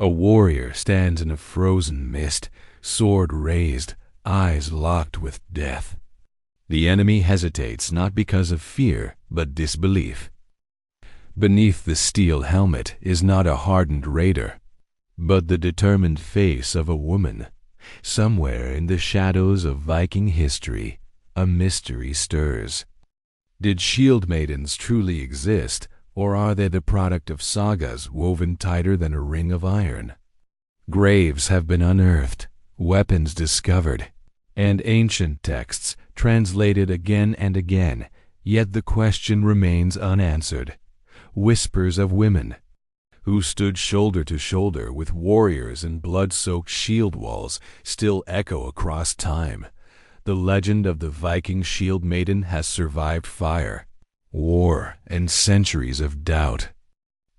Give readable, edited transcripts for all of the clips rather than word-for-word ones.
A warrior stands in a frozen mist, sword raised, eyes locked with death. The enemy hesitates not because of fear, but disbelief. Beneath the steel helmet is not a hardened raider, but the determined face of a woman. Somewhere in the shadows of Viking history, a mystery stirs. Did Shieldmaidens truly exist, or are they the product of sagas woven tighter than a ring of iron? Graves have been unearthed, weapons discovered, and ancient texts translated again and again, yet the question remains unanswered. Whispers of women who stood shoulder to shoulder with warriors in blood-soaked shield walls still echo across time. The legend of the Viking Shieldmaiden has survived fire, war, and centuries of doubt.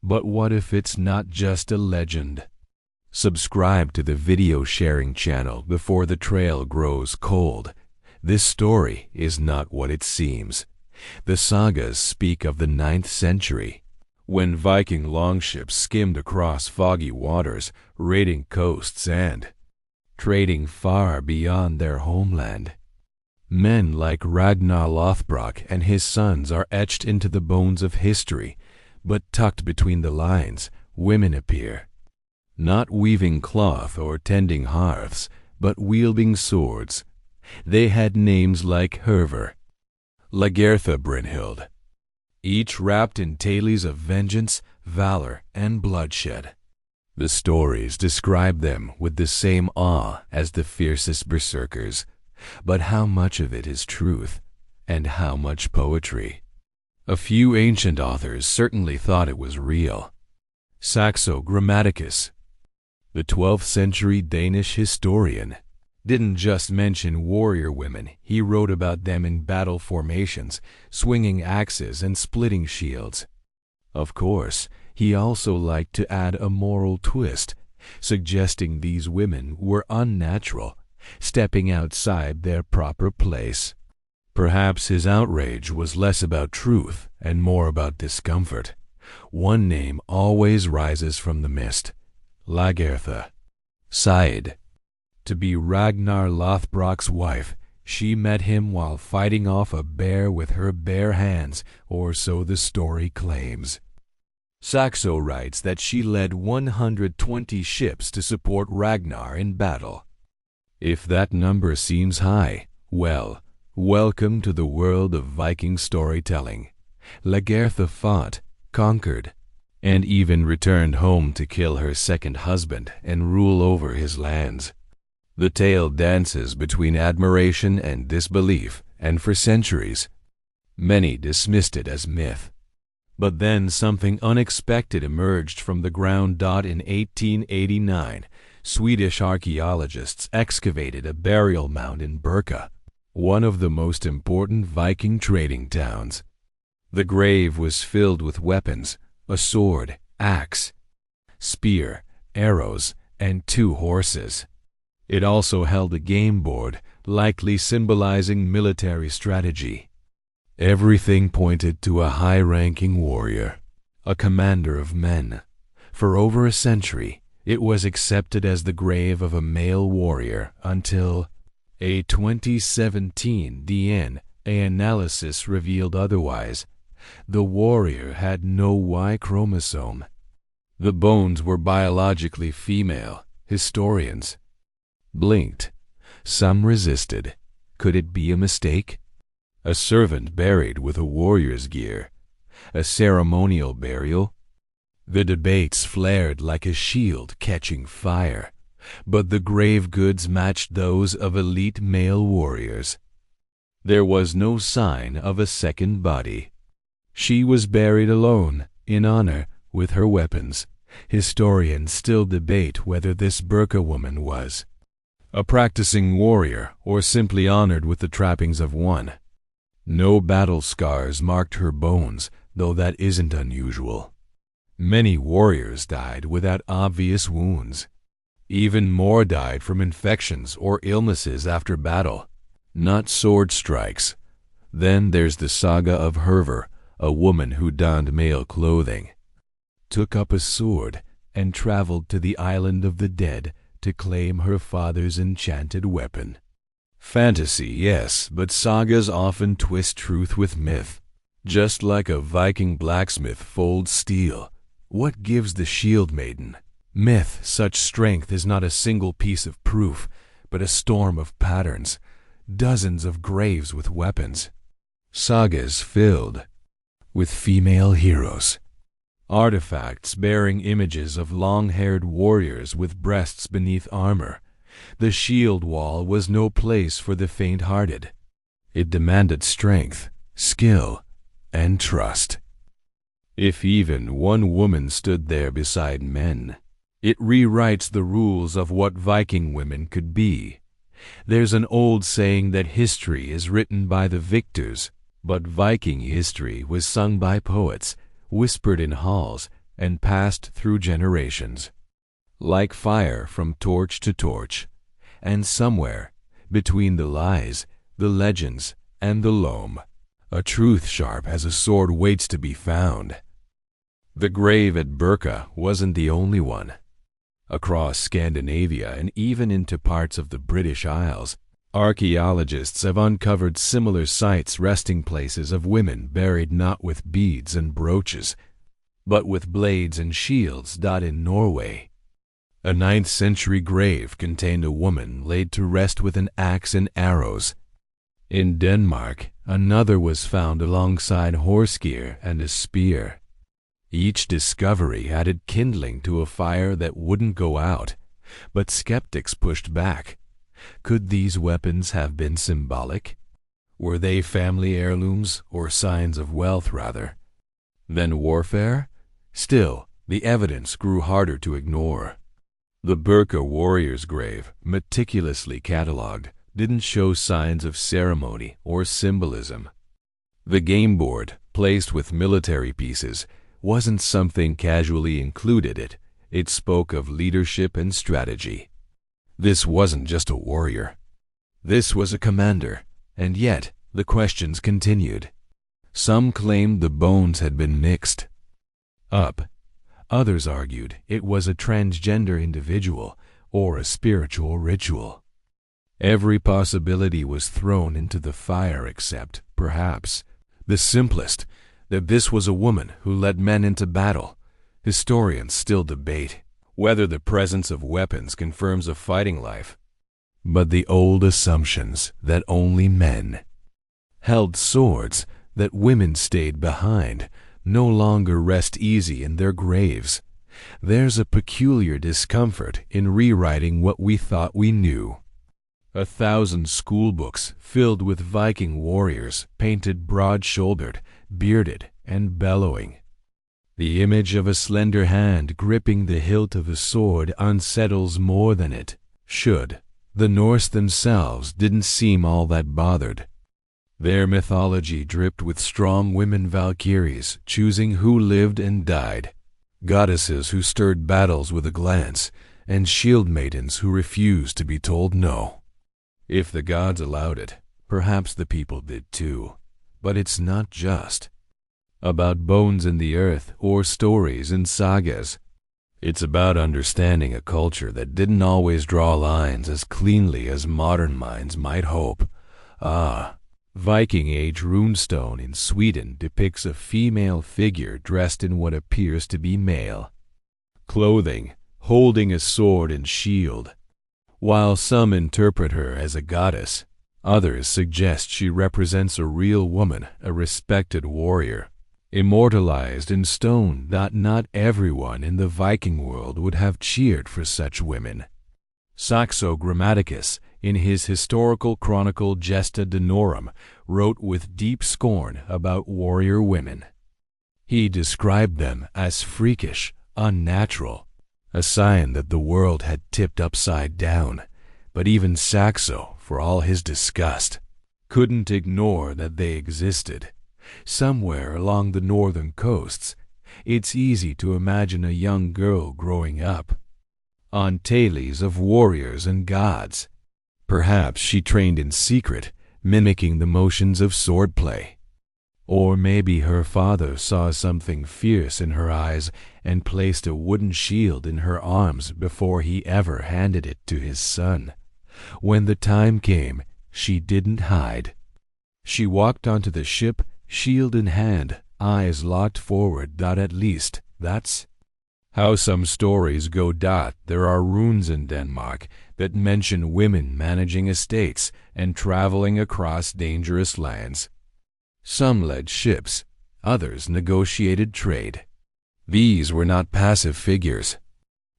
But what if it's not just a legend? Subscribe to the video sharing channel before the trail grows cold. This story is not what it seems. The sagas speak of the 9th century, when Viking longships skimmed across foggy waters, raiding coasts and trading far beyond their homeland. Men like Ragnar Lothbrok and his sons are etched into the bones of history, but tucked between the lines, women appear, not weaving cloth or tending hearths, but wielding swords. They had names like Hervor, Lagertha Brynhild, each wrapped in tales of vengeance, valor, and bloodshed. The stories describe them with the same awe as the fiercest berserkers, but how much of it is truth, and how much poetry? A few ancient authors certainly thought it was real. Saxo Grammaticus, the 12th century Danish historian, didn't just mention warrior women, he wrote about them in battle formations, swinging axes and splitting shields. Of course, he also liked to add a moral twist, suggesting these women were unnatural, stepping outside their proper place. Perhaps his outrage was less about truth and more about discomfort. One name always rises from the mist: Lagertha. Sighed. To be Ragnar Lothbrok's wife, she met him while fighting off a bear with her bare hands, or so the story claims. Saxo writes that she led 120 ships to support Ragnar in battle. If that number seems high, well, welcome to the world of Viking storytelling. Lagertha fought, conquered, and even returned home to kill her second husband and rule over his lands. The tale dances between admiration and disbelief, and for centuries, many dismissed it as myth. But then something unexpected emerged from the ground. In 1889, Swedish archaeologists excavated a burial mound in Birka, one of the most important Viking trading towns. The grave was filled with weapons: a sword, axe, spear, arrows, and 2 horses. It also held a game board, likely symbolizing military strategy. Everything pointed to a high-ranking warrior, a commander of men. For over a century, it was accepted as the grave of a male warrior until a 2017 DNA analysis revealed otherwise. The warrior had no Y chromosome. The bones were biologically female. Historians blinked. Some resisted. Could it be a mistake? A servant buried with a warrior's gear? A ceremonial burial? The debates flared like a shield catching fire, but the grave goods matched those of elite male warriors. There was no sign of a second body. She was buried alone, in honor, with her weapons. Historians still debate whether this Birka woman was a practicing warrior or simply honored with the trappings of one. No battle scars marked her bones, though that isn't unusual. Many warriors died without obvious wounds. Even more died from infections or illnesses after battle, not sword strikes. Then there's the saga of Hervor, a woman who donned male clothing, took up a sword, and traveled to the island of the dead to claim her father's enchanted weapon. Fantasy, yes, but sagas often twist truth with myth. Just like a Viking blacksmith folds steel, what gives the shield maiden myth such strength is not a single piece of proof, but a storm of patterns, dozens of graves with weapons, sagas filled with female heroes, artifacts bearing images of long-haired warriors with breasts beneath armor. The shield wall was no place for the faint-hearted. It demanded strength, skill, and trust. If even one woman stood there beside men, it rewrites the rules of what Viking women could be. There's an old saying that history is written by the victors, but Viking history was sung by poets, whispered in halls, and passed through generations, like fire from torch to torch. And somewhere, between the lies, the legends, and the loam, a truth sharp as a sword waits to be found. The grave at Birka wasn't the only one. Across Scandinavia and even into parts of the British Isles, archaeologists have uncovered similar sites, resting places of women buried not with beads and brooches, but with blades and shields. In Norway, a 9th-century grave contained a woman laid to rest with an axe and arrows. In Denmark, another was found alongside horse gear and a spear. Each discovery added kindling to a fire that wouldn't go out, but skeptics pushed back. Could these weapons have been symbolic? Were they family heirlooms, or signs of wealth rather than warfare? Still, the evidence grew harder to ignore. The Birka warrior's grave, meticulously catalogued, didn't show signs of ceremony or symbolism. The game board, placed with military pieces, wasn't something casually included. It spoke of leadership and strategy. This wasn't just a warrior. This was a commander, and yet the questions continued. Some claimed the bones had been mixed up. Others argued it was a transgender individual or a spiritual ritual. Every possibility was thrown into the fire except, perhaps, the simplest, that this was a woman who led men into battle. Historians still debate whether the presence of weapons confirms a fighting life. But the old assumptions that only men held swords, that women stayed behind, no longer rest easy in their graves. There's a peculiar discomfort in rewriting what we thought we knew. 1,000 schoolbooks filled with Viking warriors, painted broad-shouldered, bearded, and bellowing. The image of a slender hand gripping the hilt of a sword unsettles more than it should. The Norse themselves didn't seem all that bothered. Their mythology dripped with strong women valkyries choosing who lived and died, goddesses who stirred battles with a glance, and shield maidens who refused to be told no. If the gods allowed it, perhaps the people did too. But it's not just about bones in the earth or stories and sagas. It's about understanding a culture that didn't always draw lines as cleanly as modern minds might hope. Viking Age runestone in Sweden depicts a female figure dressed in what appears to be male clothing, holding a sword and shield. While some interpret her as a goddess, others suggest she represents a real woman, a respected warrior, immortalized in stone. Not everyone in the Viking world would have cheered for such women. Saxo Grammaticus, in his historical chronicle Gesta Danorum, wrote with deep scorn about warrior women. He described them as freakish, unnatural, a sign that the world had tipped upside down. But even Saxo, for all his disgust, couldn't ignore that they existed. Somewhere along the northern coasts, it's easy to imagine a young girl growing up on tales of warriors and gods. Perhaps she trained in secret, mimicking the motions of swordplay. Or maybe her father saw something fierce in her eyes and placed a wooden shield in her arms before he ever handed it to his son. When the time came, she didn't hide. She walked onto the ship, shield in hand, eyes locked forward. At least, that's how some stories go. There are runes in Denmark that mention women managing estates and traveling across dangerous lands. Some led ships, others negotiated trade. These were not passive figures.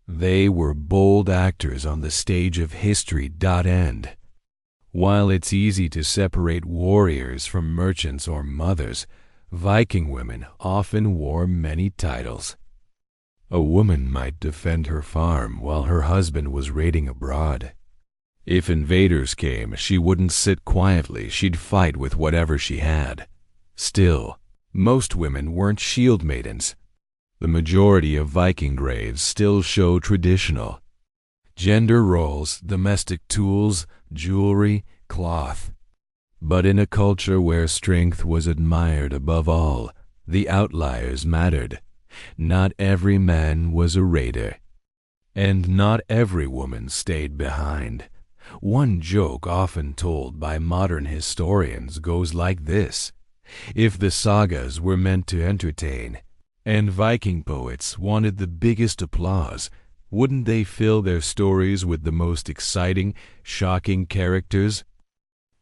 They were bold actors on the stage of history. And while it's easy to separate warriors from merchants or mothers, Viking women often wore many titles. A woman might defend her farm while her husband was raiding abroad. If invaders came, she wouldn't sit quietly. She'd fight with whatever she had. Still, most women weren't shield maidens. The majority of Viking graves still show traditional gender roles, domestic tools, jewelry, cloth. But in a culture where strength was admired above all, the outliers mattered. Not every man was a raider, and not every woman stayed behind. One joke often told by modern historians goes like this: if the sagas were meant to entertain, and Viking poets wanted the biggest applause, wouldn't they fill their stories with the most exciting, shocking characters?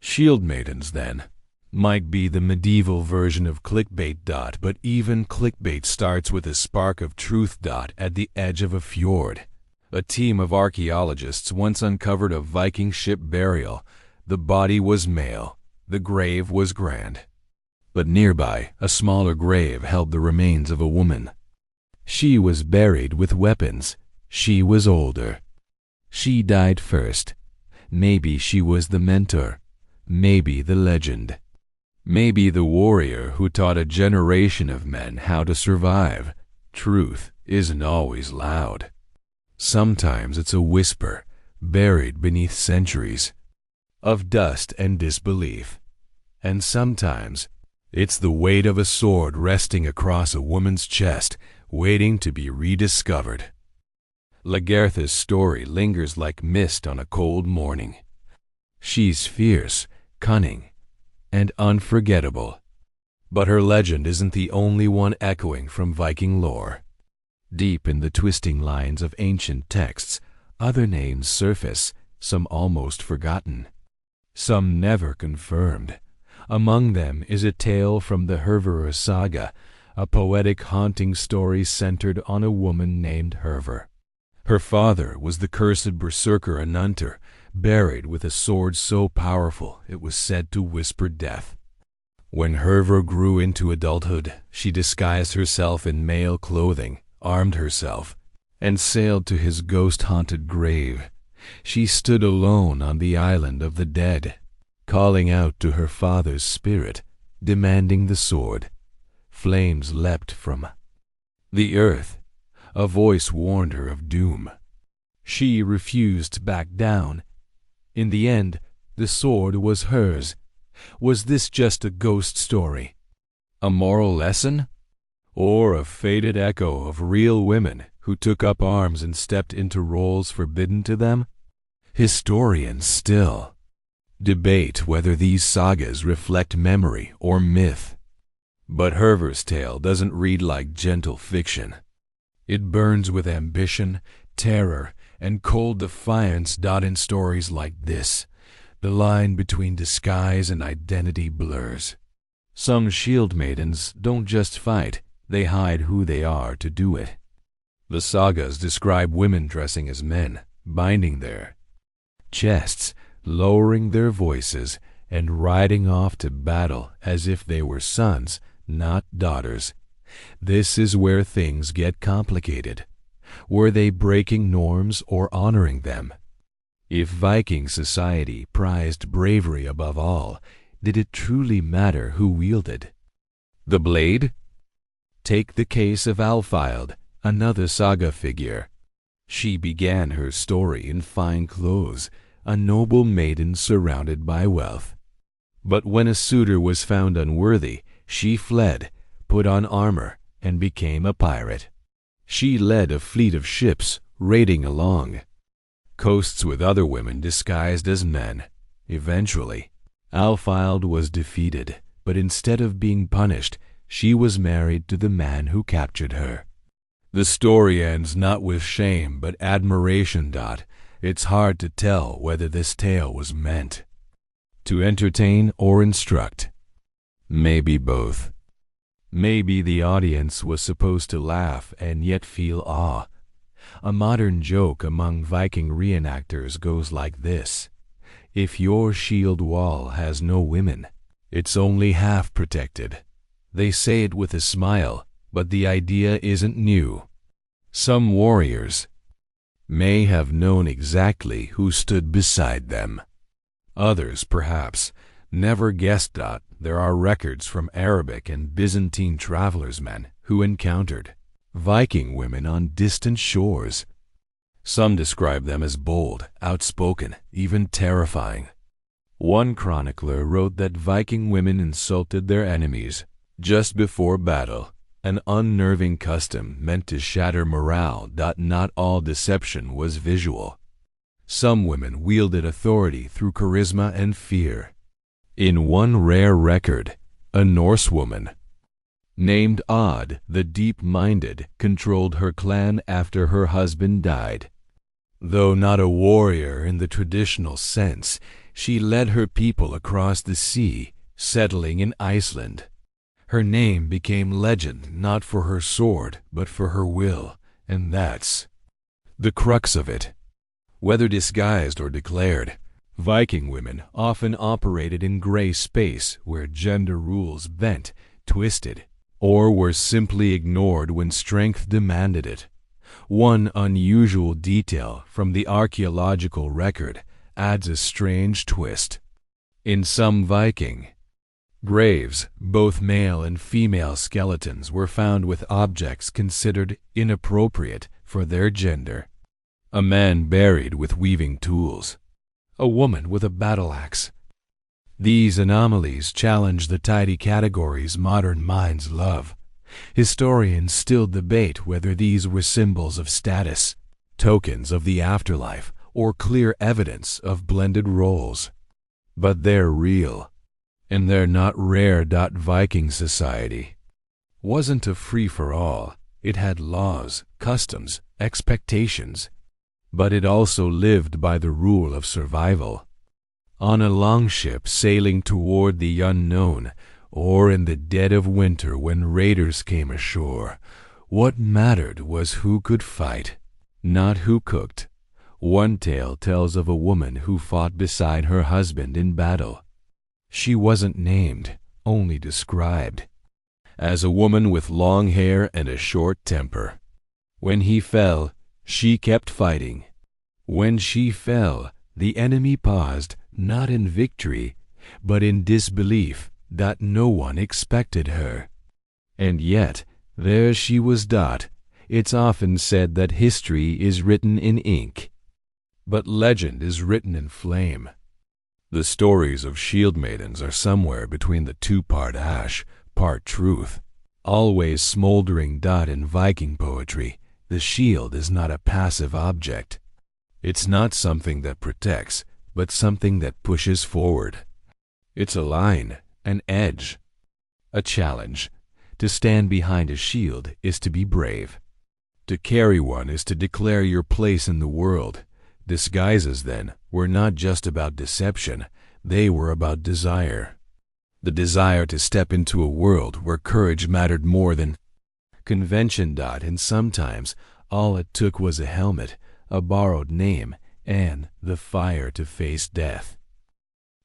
Shieldmaidens, then, might be the medieval version of clickbait. But even clickbait starts with a spark of truth. At the edge of a fjord, a team of archaeologists once uncovered a Viking ship burial. The body was male, the grave was grand. But nearby, a smaller grave held the remains of a woman. She was buried with weapons. She was older. She died first. Maybe she was the mentor. Maybe the legend. Maybe the warrior who taught a generation of men how to survive. Truth isn't always loud. Sometimes it's a whisper, buried beneath centuries of dust and disbelief. And sometimes it's the weight of a sword resting across a woman's chest, waiting to be rediscovered. Lagertha's story lingers like mist on a cold morning. She's fierce, cunning, and unforgettable. But her legend isn't the only one echoing from Viking lore. Deep in the twisting lines of ancient texts, other names surface, some almost forgotten, some never confirmed. Among them is a tale from the Hervarar saga, a poetic haunting story centered on a woman named Hervar. Her father was the cursed berserker Anunter, buried with a sword so powerful it was said to whisper death. When Hervar grew into adulthood, she disguised herself in male clothing, armed herself, and sailed to his ghost-haunted grave. She stood alone on the island of the dead, calling out to her father's spirit, demanding the sword. Flames leapt from the earth. A voice warned her of doom. She refused to back down. In the end, the sword was hers. Was this just a ghost story? A moral lesson? Or a faded echo of real women who took up arms and stepped into roles forbidden to them? Historians still debate whether these sagas reflect memory or myth. But Hervar's tale doesn't read like gentle fiction. It burns with ambition, terror, and cold defiance. In stories like this, the line between disguise and identity blurs. Some shield maidens don't just fight, they hide who they are to do it. The sagas describe women dressing as men, binding their chests, lowering their voices, and riding off to battle as if they were sons, not daughters. This is where things get complicated. Were they breaking norms or honoring them? If Viking society prized bravery above all, did it truly matter who wielded the blade? Take the case of Alfhild, another saga figure. She began her story in fine clothes, a noble maiden surrounded by wealth. But when a suitor was found unworthy, she fled, put on armor, and became a pirate. She led a fleet of ships, raiding along coasts with other women disguised as men. Eventually, Alfhild was defeated, but instead of being punished, she was married to the man who captured her. The story ends not with shame, but admiration. It's hard to tell whether this tale was meant to entertain or instruct. Maybe both. Maybe the audience was supposed to laugh and yet feel awe. A modern joke among Viking reenactors goes like this: if your shield wall has no women, it's only half protected. They say it with a smile, but the idea isn't new. Some warriors may have known exactly who stood beside them. Others, perhaps, never guessed that there are records from Arabic and Byzantine travelers' men who encountered Viking women on distant shores. Some describe them as bold, outspoken, even terrifying. One chronicler wrote that Viking women insulted their enemies just before battle, an unnerving custom meant to shatter morale. Not all deception was visual. Some women wielded authority through charisma and fear. In one rare record, a Norse woman named Odd the Deep-Minded controlled her clan after her husband died. Though not a warrior in the traditional sense, she led her people across the sea, settling in Iceland. Her name became legend not for her sword, but for her will, and that's the crux of it. Whether disguised or declared, Viking women often operated in gray space where gender rules bent, twisted, or were simply ignored when strength demanded it. One unusual detail from the archaeological record adds a strange twist. In some Viking graves, both male and female skeletons were found with objects considered inappropriate for their gender. A man buried with weaving tools, a woman with a battle axe. These anomalies challenge the tidy categories modern minds love. Historians still debate whether these were symbols of status, tokens of the afterlife, or clear evidence of blended roles. But they're real, and they're not rare. Viking society wasn't a free-for-all. It had laws, customs, expectations, but it also lived by the rule of survival. On a longship sailing toward the unknown, or in the dead of winter when raiders came ashore, what mattered was who could fight, not who cooked. One tale tells of a woman who fought beside her husband in battle. She wasn't named, only described as a woman with long hair and a short temper. When he fell, she kept fighting. When she fell, the enemy paused, not in victory, but in disbelief that no one expected her. And yet, there she was. It's often said that history is written in ink, but legend is written in flame. The stories of Shieldmaidens are somewhere between the two-part ash, part truth, always smoldering. In Viking poetry, the shield is not a passive object. It's not something that protects, but something that pushes forward. It's a line, an edge, a challenge. To stand behind a shield is to be brave. To carry one is to declare your place in the world. Disguises, then, were not just about deception, they were about desire. The desire to step into a world where courage mattered more than convention. And sometimes all it took was a helmet, a borrowed name, and the fire to face death.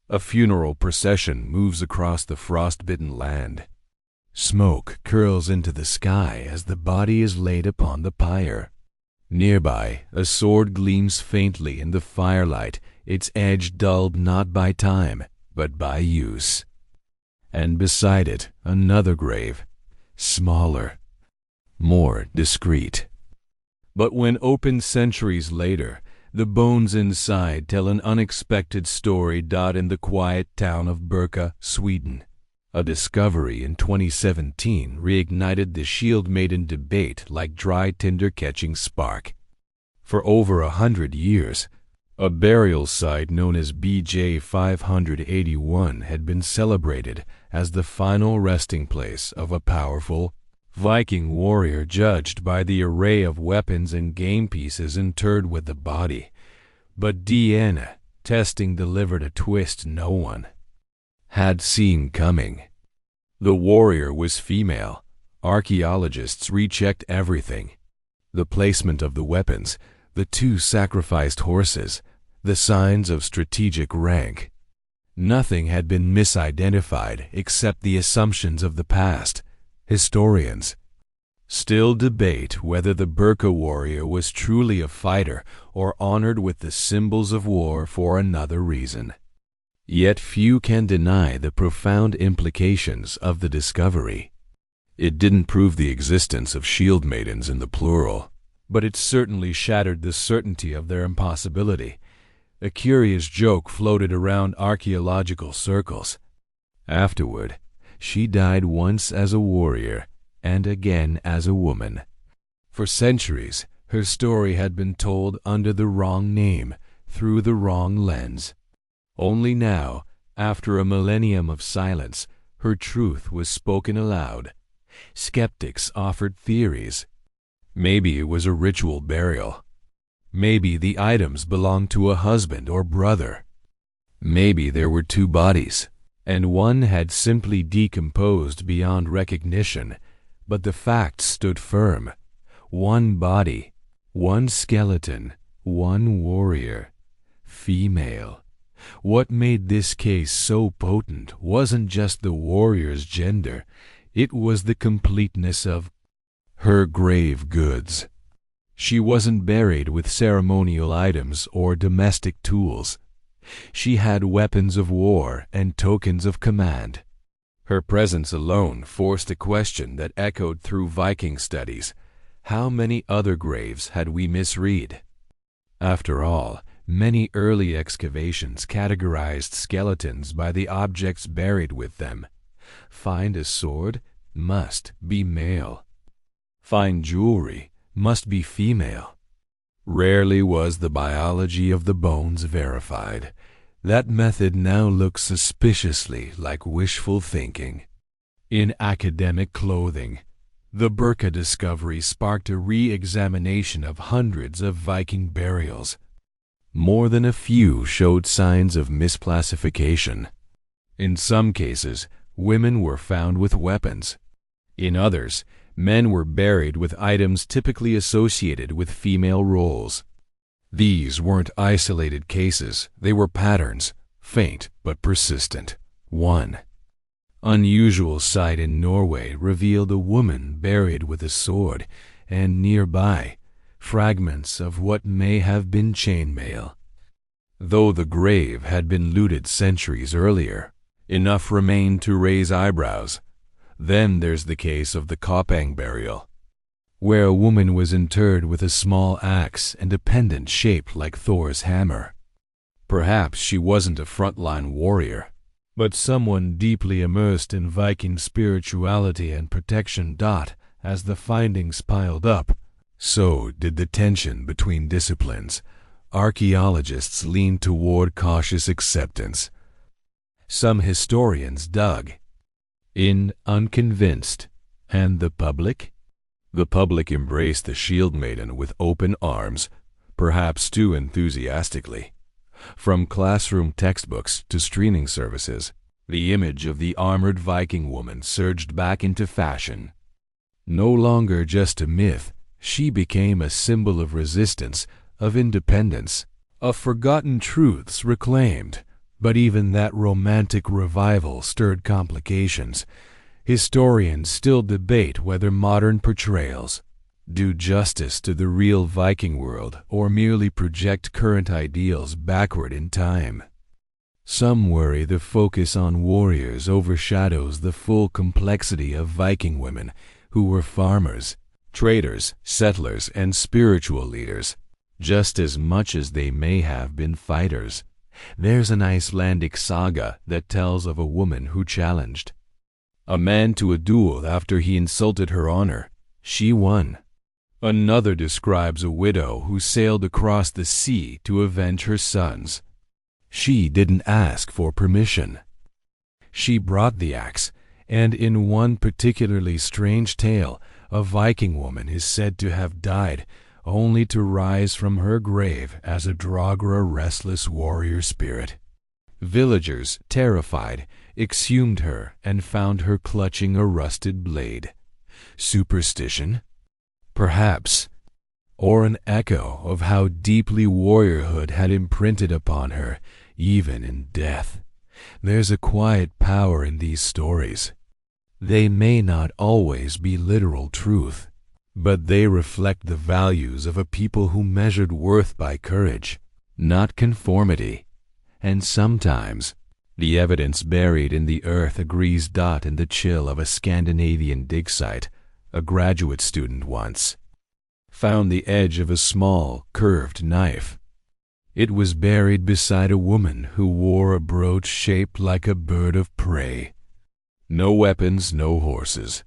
A funeral procession moves across the frost-bitten land. Smoke curls into the sky as the body is laid upon the pyre. Nearby, a sword gleams faintly in the firelight, its edge dulled not by time, but by use. And beside it, another grave, smaller, more discreet. But when opened centuries later, the bones inside tell an unexpected story. In the quiet town of Birka, Sweden, A discovery in 2017 reignited the Shieldmaiden debate like dry tinder catching spark. For over 100 years, a burial site known as BJ 581 had been celebrated as the final resting place of a powerful Viking warrior, judged by the array of weapons and game pieces interred with the body. But DNA testing delivered a twist no one had seen coming. The warrior was female. Archaeologists rechecked everything: the placement of the weapons, the 2 sacrificed horses, the signs of strategic rank. Nothing had been misidentified except the assumptions of the past. Historians still debate whether the Burka warrior was truly a fighter or honored with the symbols of war for another reason. Yet few can deny the profound implications of the discovery. It didn't prove the existence of Shieldmaidens in the plural, but it certainly shattered the certainty of their impossibility. A curious joke floated around archaeological circles. Afterward, she died once as a warrior and again as a woman. For centuries, her story had been told under the wrong name, through the wrong lens. Only now, after a millennium of silence, her truth was spoken aloud. Skeptics offered theories. Maybe it was a ritual burial. Maybe the items belonged to a husband or brother. Maybe there were 2 bodies, and one had simply decomposed beyond recognition. But the facts stood firm: 1 body, 1 skeleton, 1 warrior, female. What made this case so potent wasn't just the warrior's gender, it was the completeness of her grave goods. She wasn't buried with ceremonial items or domestic tools. She had weapons of war and tokens of command. Her presence alone forced a question that echoed through Viking studies: how many other graves had we misread? After all, many early excavations categorized skeletons by the objects buried with them. Find a sword? Must be male. Find jewelry? Must be female. Rarely was the biology of the bones verified. That method now looks suspiciously like wishful thinking. In academic clothing, the Burka discovery sparked a re-examination of hundreds of Viking burials. More than a few showed signs of misclassification. In some cases, women were found with weapons. In others, men were buried with items typically associated with female roles. These weren't isolated cases, they were patterns, faint but persistent. One unusual site in Norway revealed a woman buried with a sword, and nearby, fragments of what may have been chainmail. Though the grave had been looted centuries earlier, enough remained to raise eyebrows. Then there's the case of the Koppang burial, where a woman was interred with a small axe and a pendant shaped like Thor's hammer. Perhaps she wasn't a frontline warrior, but someone deeply immersed in Viking spirituality and protection. As the findings piled up, so did the tension between disciplines. Archaeologists leaned toward cautious acceptance. Some historians dug in, unconvinced. And the public? The public embraced the Shieldmaiden with open arms, perhaps too enthusiastically. From classroom textbooks to streaming services, the image of the armored Viking woman surged back into fashion. No longer just a myth, she became a symbol of resistance, of independence, of forgotten truths reclaimed. But even that romantic revival stirred complications. Historians still debate whether modern portrayals do justice to the real Viking world or merely project current ideals backward in time. Some worry the focus on warriors overshadows the full complexity of Viking women, who were farmers, traders, settlers, and spiritual leaders, just as much as they may have been fighters. There's an Icelandic saga that tells of a woman who challenged A man to a duel after he insulted her honor. She won. Another describes a widow who sailed across the sea to avenge her sons. She didn't ask for permission. She brought the axe, and in one particularly strange tale, a Viking woman is said to have died only to rise from her grave as a Draugr restless warrior spirit. Villagers, terrified, exhumed her and found her clutching a rusted blade. Superstition? Perhaps. Or an echo of how deeply warriorhood had imprinted upon her, even in death. There's a quiet power in these stories. They may not always be literal truth, but they reflect the values of a people who measured worth by courage, not conformity. And sometimes, the evidence buried in the earth agrees. In the chill of a Scandinavian dig site, a graduate student once found the edge of a small, curved knife. It was buried beside a woman who wore a brooch shaped like a bird of prey. No weapons, no horses.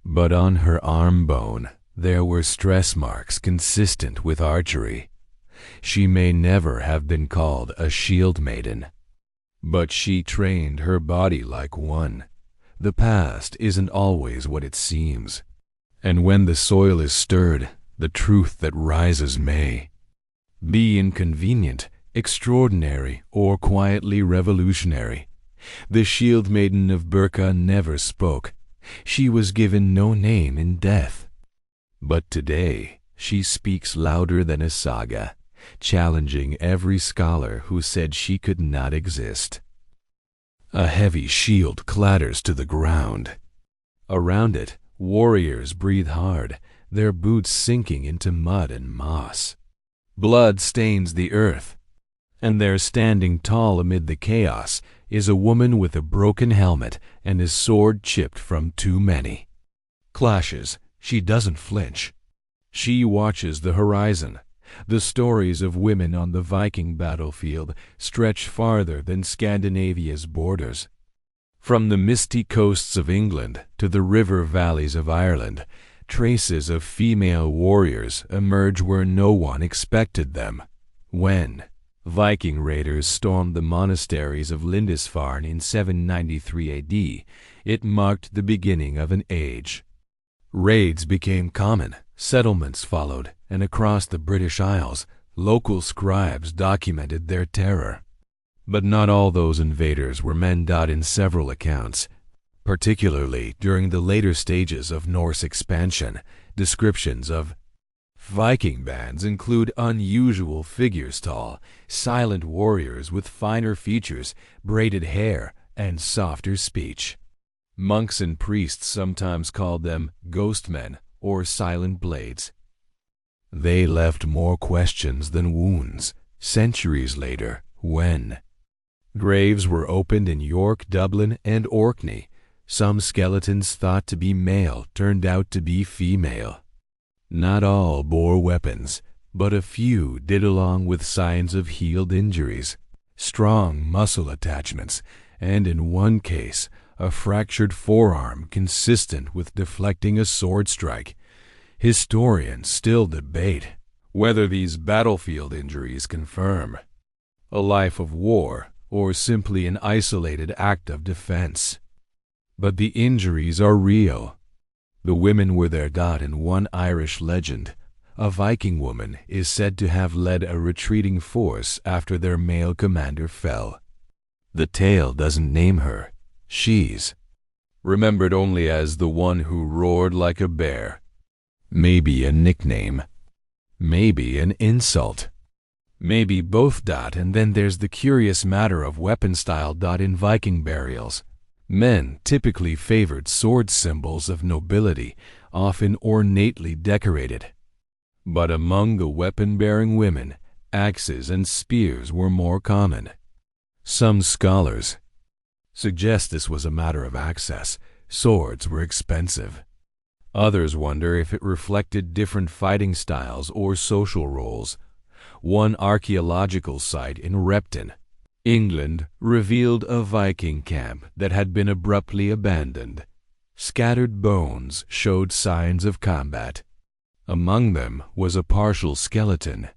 But on her arm bone, there were stress marks consistent with archery. She may never have been called a shield maiden, but she trained her body like one. The past isn't always what it seems, and when the soil is stirred, the truth that rises may be inconvenient, extraordinary, or quietly revolutionary. The shield maiden of Birka never spoke. She was given no name in death. But today she speaks louder than a saga, challenging every scholar who said she could not exist. A heavy shield clatters to the ground. Around it, warriors breathe hard, their boots sinking into mud and moss. Blood stains the earth, and there, standing tall amid the chaos, is a woman with a broken helmet and a sword chipped from too many clashes. She doesn't flinch. She watches the horizon. The stories of women on the Viking battlefield stretch farther than Scandinavia's borders. From the misty coasts of England to the river valleys of Ireland, traces of female warriors emerge where no one expected them. When Viking raiders stormed the monasteries of Lindisfarne in 793 AD, it marked the beginning of an age. Raids became common, settlements followed, and across the British Isles, local scribes documented their terror. But not all those invaders were men. In several accounts, particularly during the later stages of Norse expansion, descriptions of Viking bands include unusual figures, tall, silent warriors with finer features, braided hair, and softer speech. Monks and priests sometimes called them ghost men or silent blades. They left more questions than wounds. Centuries later, when graves were opened in York, Dublin, and Orkney, some skeletons thought to be male turned out to be female. Not all bore weapons, but a few did, along with signs of healed injuries, strong muscle attachments, and in one case, a fractured forearm consistent with deflecting a sword strike. Historians still debate whether these battlefield injuries confirm a life of war or simply an isolated act of defense. But the injuries are real. The women were there. In one Irish legend, a Viking woman is said to have led a retreating force after their male commander fell. The tale doesn't name her. She's remembered only as the one who roared like a bear. Maybe a nickname. Maybe an insult. Maybe both. And then there's the curious matter of weapon style. In Viking burials, men typically favored sword, symbols of nobility, often ornately decorated. But among the weapon-bearing women, axes and spears were more common. Some scholars suggest this was a matter of access. Swords were expensive. Others wonder if it reflected different fighting styles or social roles. One archaeological site in Repton, England revealed a Viking camp that had been abruptly abandoned. Scattered bones showed signs of combat. Among them was a partial skeleton,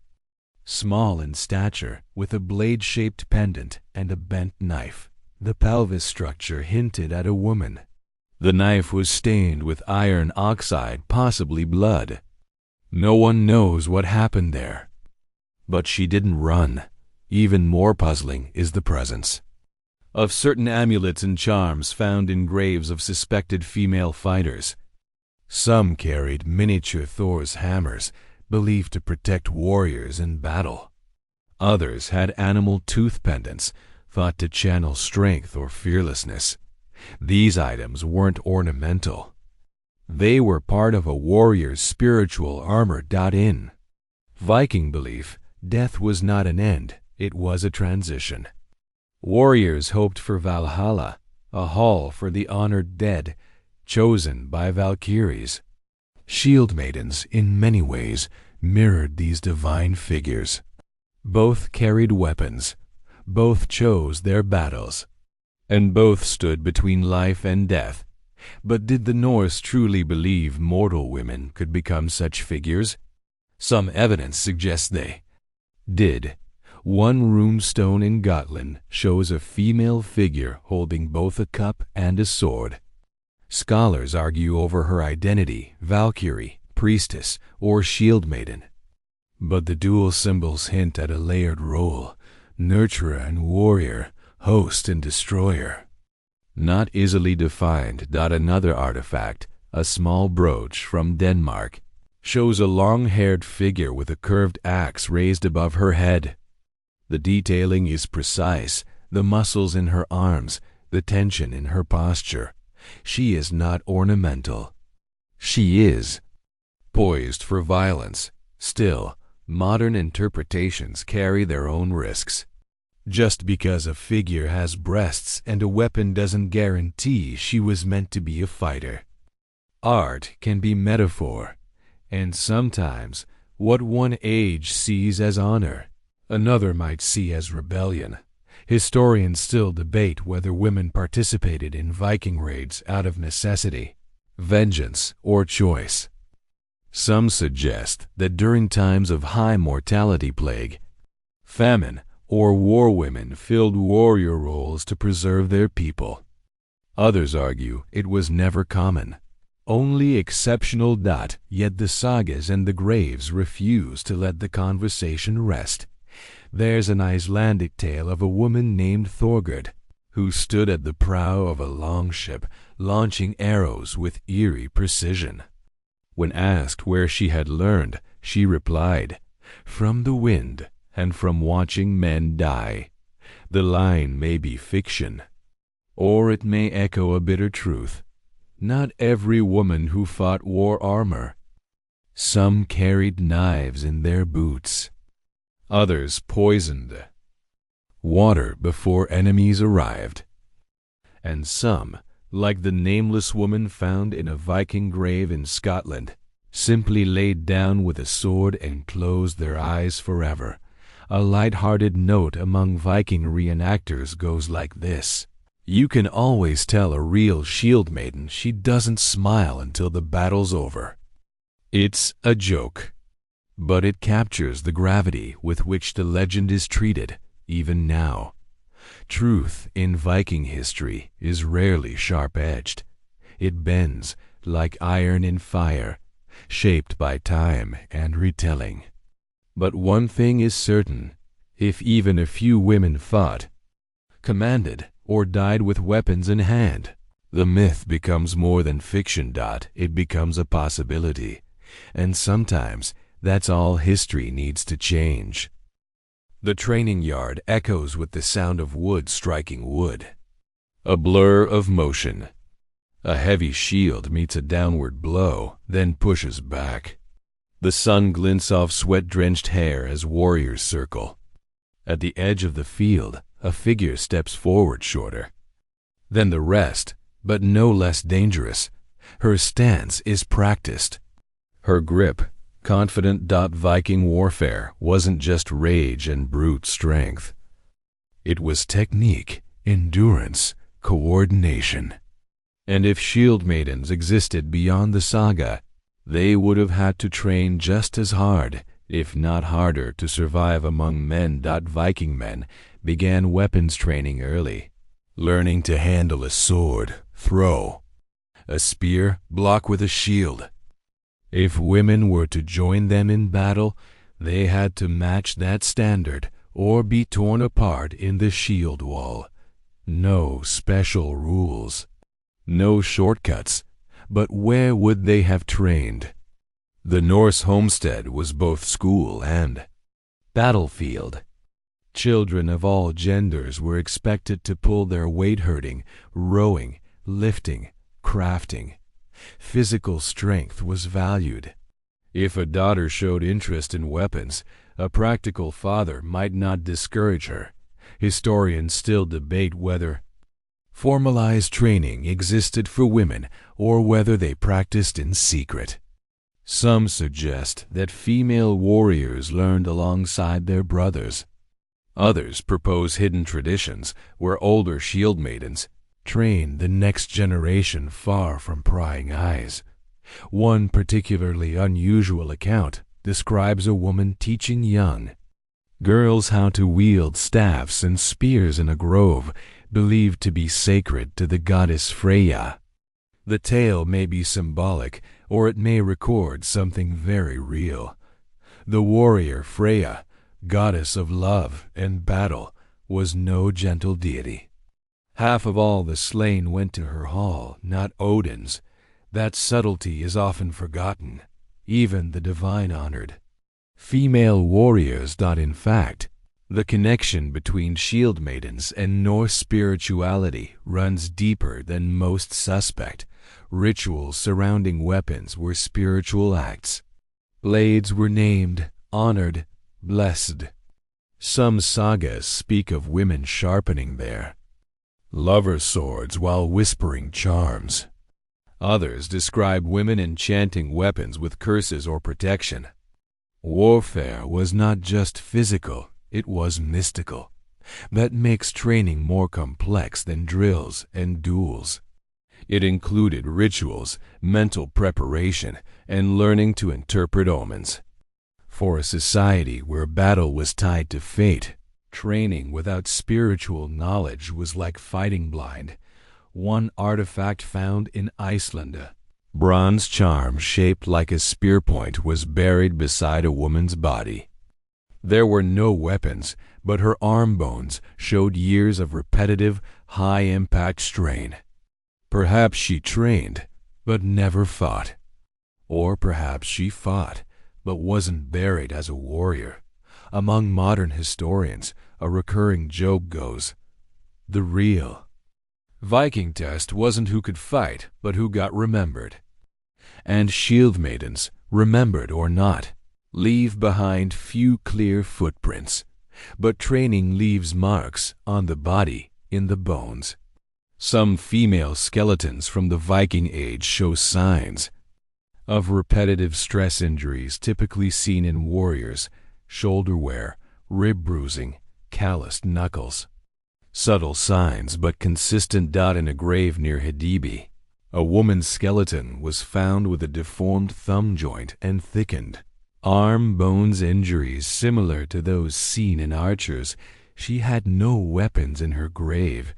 small in stature, with a blade-shaped pendant and a bent knife. The pelvis structure hinted at a woman. The knife was stained with iron oxide, possibly blood. No one knows what happened there. But she didn't run. Even more puzzling is the presence of certain amulets and charms found in graves of suspected female fighters. Some carried miniature Thor's hammers, believed to protect warriors in battle. Others had animal tooth pendants, thought to channel strength or fearlessness. These items weren't ornamental. They were part of a warrior's spiritual armor. In Viking belief, death was not an end, it was a transition. Warriors hoped for Valhalla, a hall for the honored dead, chosen by Valkyries. Shieldmaidens, in many ways, mirrored these divine figures. Both carried weapons, both chose their battles, and both stood between life and death. But did the Norse truly believe mortal women could become such figures? Some evidence suggests they did. One rune stone in Gotland shows a female figure holding both a cup and a sword. Scholars argue over her identity, Valkyrie, priestess, or shield maiden. But the dual symbols hint at a layered role, nurturer and warrior, host and destroyer. Not easily defined. Another artifact, a small brooch from Denmark, shows a long-haired figure with a curved axe raised above her head. The detailing is precise, the muscles in her arms, the tension in her posture. She is not ornamental. She is poised for violence. Still, modern interpretations carry their own risks. Just because a figure has breasts and a weapon doesn't guarantee she was meant to be a fighter. Art can be metaphor, and sometimes what one age sees as honor, another might see as rebellion. Historians still debate whether women participated in Viking raids out of necessity, vengeance, or choice. Some suggest that during times of high mortality, plague, famine, or war, women filled warrior roles to preserve their people. Others argue it was never common, only exceptional. Yet the sagas and the graves refuse to let the conversation rest. There's an Icelandic tale of a woman named Thorgerd, who stood at the prow of a longship, launching arrows with eerie precision. When asked where she had learned, she replied, "From the wind and from watching men die." The line may be fiction, or it may echo a bitter truth. Not every woman who fought wore armor. Some carried knives in their boots. Others poisoned water before enemies arrived. And some, like the nameless woman found in a Viking grave in Scotland, simply laid down with a sword and closed their eyes forever. A light-hearted note among Viking reenactors goes like this: "You can always tell a real shield maiden. She doesn't smile until the battle's over." It's a joke, but it captures the gravity with which the legend is treated, even now. Truth in Viking history is rarely sharp-edged. It bends like iron in fire, shaped by time and retelling. But one thing is certain: if even a few women fought, commanded, or died with weapons in hand, the myth becomes more than fiction. It becomes a possibility. And sometimes that's all history needs to change. The training yard echoes with the sound of wood striking wood. A blur of motion. A heavy shield meets a downward blow, then pushes back. The sun glints off sweat-drenched hair as warriors circle. At the edge of the field, a figure steps forward shorter than the rest, but no less dangerous. Her stance is practiced. Her grip, confident. Viking warfare wasn't just rage and brute strength. It was technique, endurance, coordination. And if shield maidens existed beyond the saga, they would have had to train just as hard, if not harder, to survive among men. Viking men began weapons training early, learning to handle a sword, throw a spear, block with a shield. If women were to join them in battle, they had to match that standard or be torn apart in the shield wall. No special rules, no shortcuts, but where would they have trained? The Norse homestead was both school and battlefield. Children of all genders were expected to pull their weight herding, rowing, lifting, crafting. Physical strength was valued. If a daughter showed interest in weapons, a practical father might not discourage her. Historians still debate whether formalized training existed for women or whether they practiced in secret. Some suggest that female warriors learned alongside their brothers. Others propose hidden traditions where older shield maidens trained the next generation far from prying eyes. One particularly unusual account describes a woman teaching young girls how to wield staffs and spears in a grove believed to be sacred to the goddess Freya. The tale may be symbolic, or it may record something very real. The warrior Freya, goddess of love and battle, was no gentle deity. Half of all the slain went to her hall, not Odin's. That subtlety is often forgotten, even the divine honored. Female warriors. In fact, the connection between shield maidens and Norse spirituality runs deeper than most suspect. Rituals surrounding weapons were spiritual acts. Blades were named, honored, blessed. Some sagas speak of women sharpening their lover swords while whispering charms. Others describe women enchanting weapons with curses or protection. Warfare was not just physical, it was mystical. That makes training more complex than drills and duels. It included rituals, mental preparation, and learning to interpret omens. For a society where battle was tied to fate, training without spiritual knowledge was like fighting blind. One artifact found in Iceland, a bronze charm shaped like a spear point, was buried beside a woman's body. There were no weapons, but her arm bones showed years of repetitive, high-impact strain. Perhaps she trained, but never fought. Or perhaps she fought, but wasn't buried as a warrior. Among modern historians, a recurring joke goes, the real Viking test wasn't who could fight, but who got remembered. And shield maidens, remembered or not, leave behind few clear footprints. But training leaves marks on the body, in the bones. Some female skeletons from the Viking Age show signs of repetitive stress injuries typically seen in warriors: shoulder wear, rib bruising, calloused knuckles. Subtle signs, but consistent. In a grave near Hidibi, a woman's skeleton was found with a deformed thumb joint and thickened arm bones, injuries similar to those seen in archers. She had no weapons in her grave,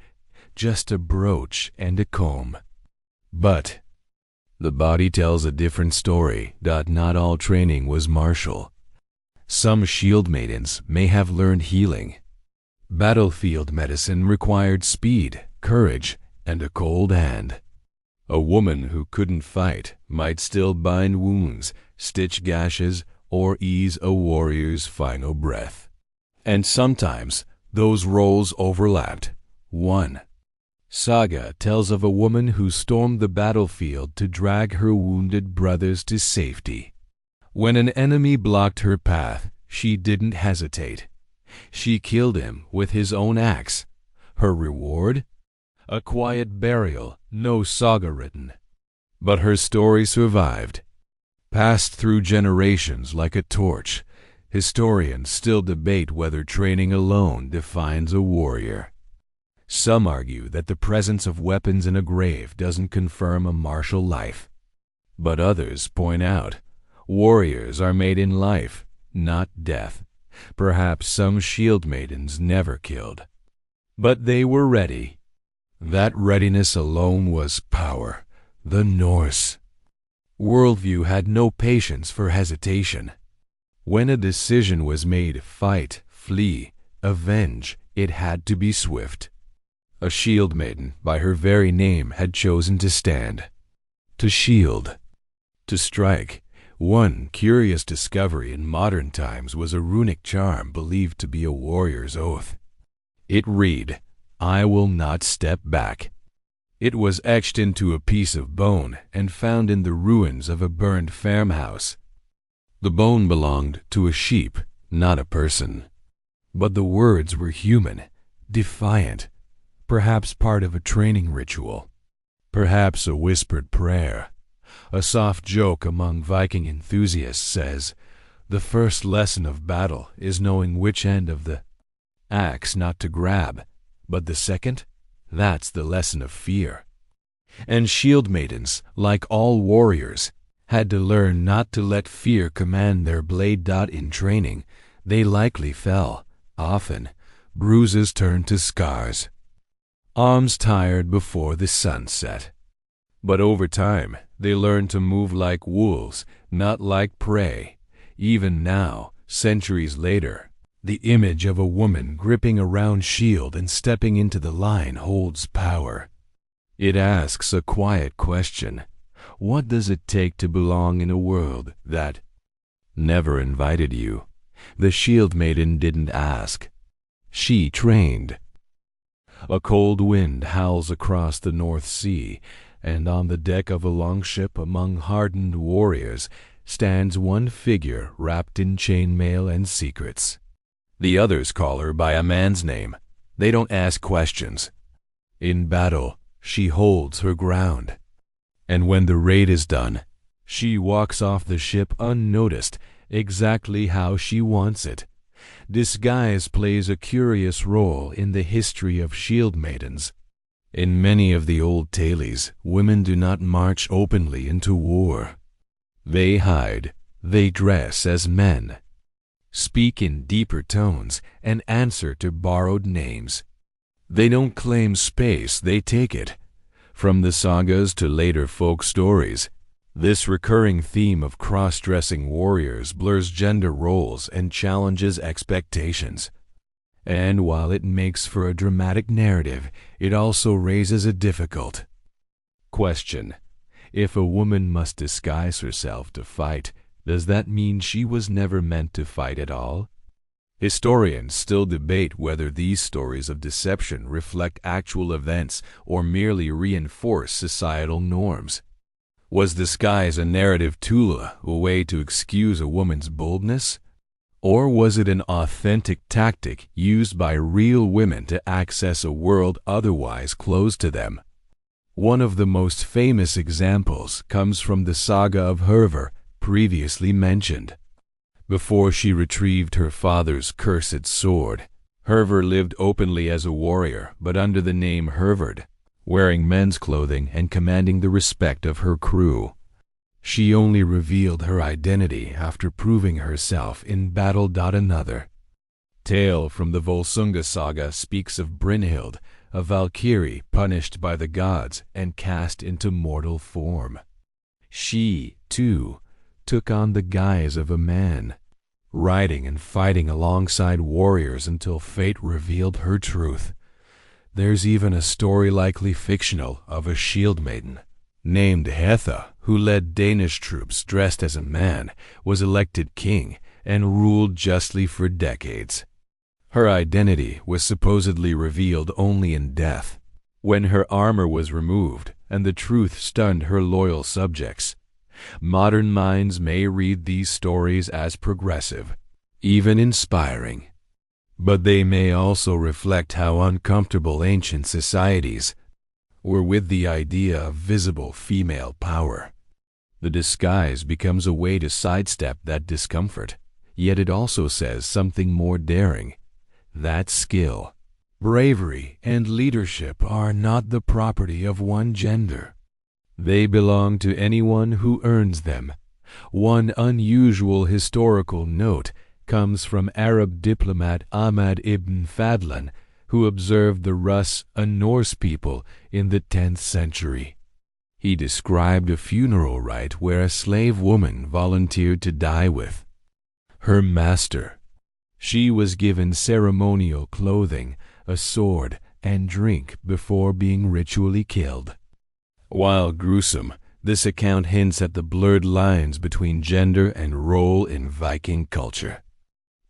just a brooch and a comb. But the body tells a different story. Not all training was martial. Some shield maidens may have learned healing. Battlefield medicine required speed, courage, and a cold hand. A woman who couldn't fight might still bind wounds, stitch gashes, or ease a warrior's final breath. And sometimes those roles overlapped. One saga tells of a woman who stormed the battlefield to drag her wounded brothers to safety. When an enemy blocked her path, she didn't hesitate. She killed him with his own axe. Her reward? A quiet burial, no saga written. But her story survived, passed through generations like a torch, Historians still debate whether training alone defines a warrior. Some argue that the presence of weapons in a grave doesn't confirm a martial life. But others point out, warriors are made in life, not death. Perhaps some shield maidens never killed. But they were ready. That readiness alone was power. The Norse worldview had no patience for hesitation. When a decision was made, fight, flee, avenge, it had to be swift. A shield maiden, by her very name, had chosen to stand, to shield, to strike. One curious discovery in modern times was a runic charm believed to be a warrior's oath. It read, "I will not step back." It was etched into a piece of bone and found in the ruins of a burned farmhouse. The bone belonged to a sheep, not a person. But the words were human, defiant, perhaps part of a training ritual, perhaps a whispered prayer. A soft joke among Viking enthusiasts says, "The first lesson of battle is knowing which end of the axe not to grab, but the second, that's the lesson of fear." And shield maidens, like all warriors, had to learn not to let fear command their blade. In training, they likely fell. Often, bruises turned to scars. Arms tired before the sun set. But over time, they learned to move like wolves, not like prey. Even now, centuries later, the image of a woman gripping a round shield and stepping into the line holds power. It asks a quiet question. What does it take to belong in a world that never invited you? The shield maiden didn't ask. She trained. A cold wind howls across the North Sea, and on the deck of a longship among hardened warriors stands one figure wrapped in chainmail and secrets. The others call her by a man's name. They don't ask questions. In battle, she holds her ground. And when the raid is done, she walks off the ship unnoticed, exactly how she wants it. Disguise plays a curious role in the history of shield maidens. In many of the old tales, women do not march openly into war. They hide, they dress as men, speak in deeper tones, and answer to borrowed names. They don't claim space, they take it. From the sagas to later folk stories, this recurring theme of cross-dressing warriors blurs gender roles and challenges expectations. And while it makes for a dramatic narrative, it also raises a difficult question. If a woman must disguise herself to fight, does that mean she was never meant to fight at all? Historians still debate whether these stories of deception reflect actual events or merely reinforce societal norms. Was disguise a narrative tool, a way to excuse a woman's boldness? Or was it an authentic tactic used by real women to access a world otherwise closed to them? One of the most famous examples comes from the saga of Hervor, previously mentioned. Before she retrieved her father's cursed sword, Hervor lived openly as a warrior, but under the name Hervard, wearing men's clothing and commanding the respect of her crew. She only revealed her identity after proving herself in battle. Another tale from the Volsunga saga speaks of Brynhild, a Valkyrie punished by the gods and cast into mortal form. She, too, took on the guise of a man, riding and fighting alongside warriors until fate revealed her truth. There's even a story, likely fictional, of a shield maiden named Hetha, who led Danish troops dressed as a man, was elected king, and ruled justly for decades. Her identity was supposedly revealed only in death, when her armor was removed and the truth stunned her loyal subjects. Modern minds may read these stories as progressive, even inspiring, but they may also reflect how uncomfortable ancient societies were with the idea of visible female power. The disguise becomes a way to sidestep that discomfort. Yet it also says something more daring. That skill, bravery, and leadership are not the property of one gender. They belong to anyone who earns them. One unusual historical note comes from Arab diplomat Ahmad ibn Fadlan, who observed the Rus, a Norse people, in the 10th century. He described a funeral rite where a slave woman volunteered to die with her master. She was given ceremonial clothing, a sword, and drink before being ritually killed. While gruesome, this account hints at the blurred lines between gender and role in Viking culture.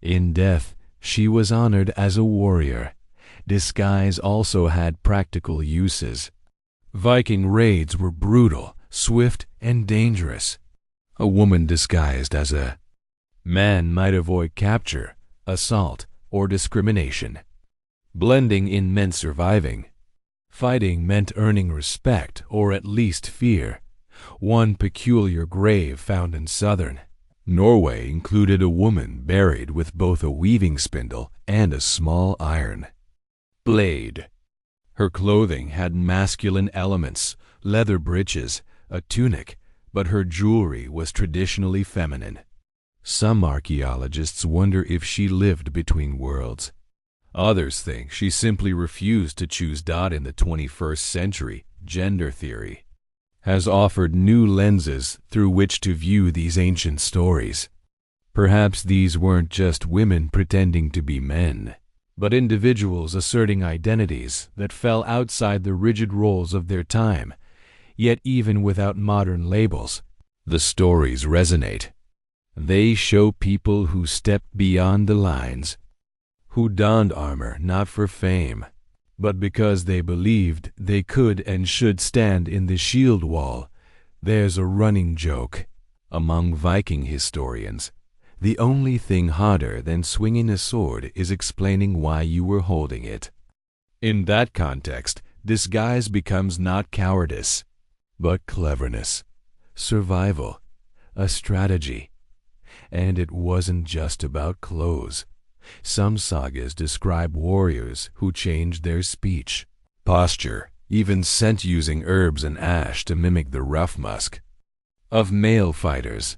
In death, she was honored as a warrior. Disguise also had practical uses. Viking raids were brutal, swift, and dangerous. A woman disguised as a man might avoid capture, assault, or discrimination. Blending in meant surviving. Fighting meant earning respect, or at least fear. One peculiar grave found in southern Norway included a woman buried with both a weaving spindle and a small iron blade. Her clothing had masculine elements, leather breeches, a tunic, but her jewelry was traditionally feminine. Some archaeologists wonder if she lived between worlds. Others think she simply refused to choose. In the 21st century, gender theory has offered new lenses through which to view these ancient stories. Perhaps these weren't just women pretending to be men, but individuals asserting identities that fell outside the rigid roles of their time. Yet even without modern labels, the stories resonate. They show people who stepped beyond the lines, who donned armor not for fame, but because they believed they could and should stand in the shield wall. There's a running joke among Viking historians. The only thing harder than swinging a sword is explaining why you were holding it. In that context, disguise becomes not cowardice, but cleverness, survival, a strategy. And it wasn't just about clothes. Some sagas describe warriors who changed their speech, posture, even scent, using herbs and ash to mimic the rough musk of male fighters.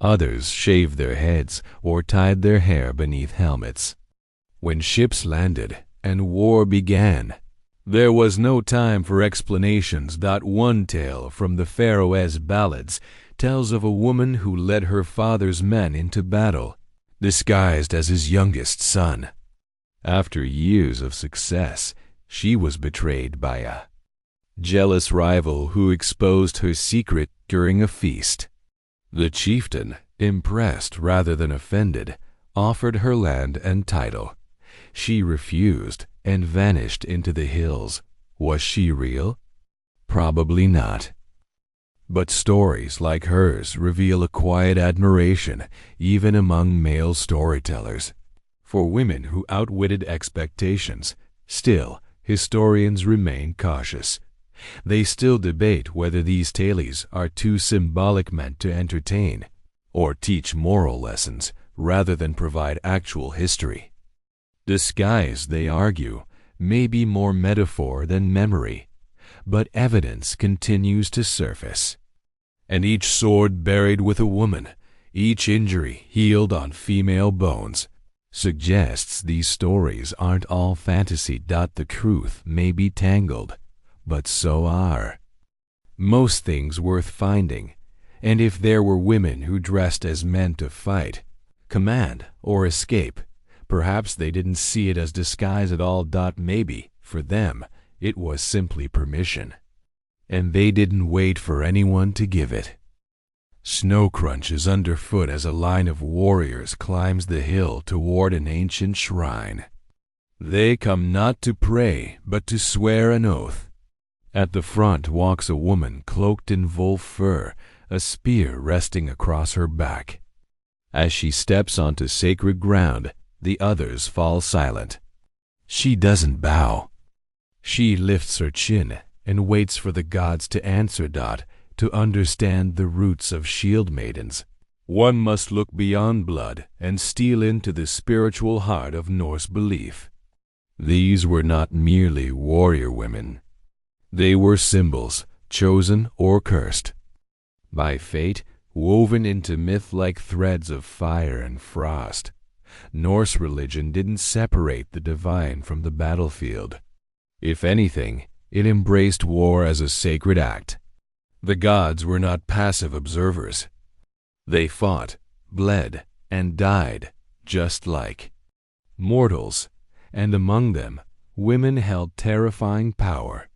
Others shaved their heads or tied their hair beneath helmets. When ships landed and war began, there was no time for explanations. One tale from the Faroese ballads tells of a woman who led her father's men into battle, disguised as his youngest son. After years of success, she was betrayed by a jealous rival who exposed her secret during a feast. The chieftain, impressed rather than offended, offered her land and title. She refused and vanished into the hills. Was she real? Probably not. But stories like hers reveal a quiet admiration, even among male storytellers, for women who outwitted expectations. Still, historians remain cautious. They still debate whether these tales are too symbolic, meant to entertain, or teach moral lessons rather than provide actual history. Disguise, they argue, may be more metaphor than memory, but evidence continues to surface. And each sword buried with a woman, each injury healed on female bones, suggests these stories aren't all fantasy. The truth may be tangled, but so are most things worth finding. And if there were women who dressed as men to fight, command, or escape, perhaps they didn't see it as disguise at all. Maybe, for them, it was simply permission, and they didn't wait for anyone to give it. Snow crunches underfoot as a line of warriors climbs the hill toward an ancient shrine. They come not to pray, but to swear an oath. At the front walks a woman cloaked in wolf fur, a spear resting across her back. As she steps onto sacred ground, the others fall silent. She doesn't bow. She lifts her chin and waits for the gods to answer. To understand the roots of Shieldmaidens, One must look beyond blood and steal into the spiritual heart of Norse belief. These were not merely warrior women. They were symbols, chosen or cursed. By fate, woven into myth like threads of fire and frost, Norse religion didn't separate the divine from the battlefield. If anything, it embraced war as a sacred act. The gods were not passive observers. They fought, bled, and died, just like mortals, and among them, women held terrifying power.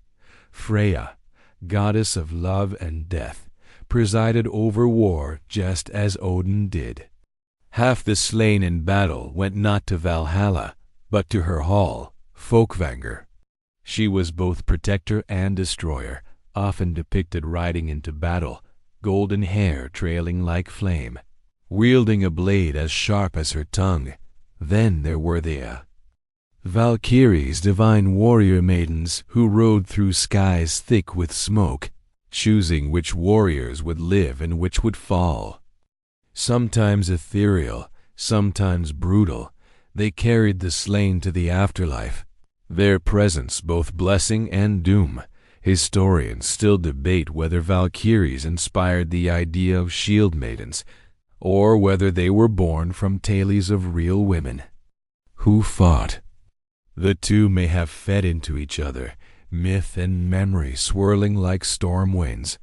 Freya, goddess of love and death, presided over war just as Odin did. Half the slain in battle went not to Valhalla, but to her hall, Folkvanger. She was both protector and destroyer, often depicted riding into battle, golden hair trailing like flame, wielding a blade as sharp as her tongue. Then there were the Valkyries, divine warrior maidens who rode through skies thick with smoke, choosing which warriors would live and which would fall. Sometimes ethereal, sometimes brutal, they carried the slain to the afterlife, their presence both blessing and doom. Historians still debate whether Valkyries inspired the idea of Shieldmaidens, or whether they were born from tales of real women who fought. The two may have fed into each other, myth and memory swirling like storm winds.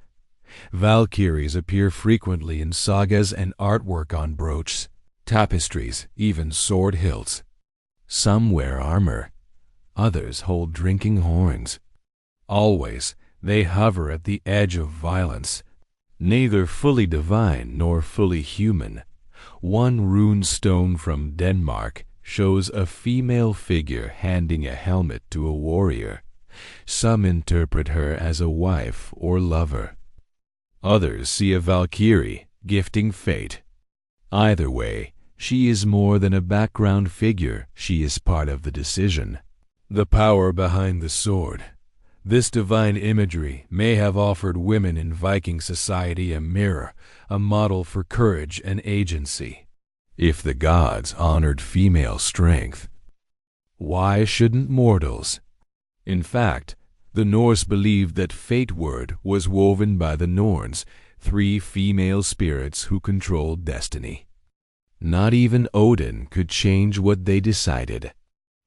Valkyries appear frequently in sagas and artwork on brooches, tapestries, even sword hilts. Some wear armor, others hold drinking horns. Always, they hover at the edge of violence, neither fully divine nor fully human. One rune stone from Denmark shows a female figure handing a helmet to a warrior. Some interpret her as a wife or lover. Others see a Valkyrie gifting fate. Either way, she is more than a background figure, she is part of the decision. The power behind the sword. This divine imagery may have offered women in Viking society a mirror, a model for courage and agency. If the gods honored female strength, why shouldn't mortals? In fact, the Norse believed that fate word was woven by the Norns, 3 female spirits who controlled destiny. Not even Odin could change what they decided.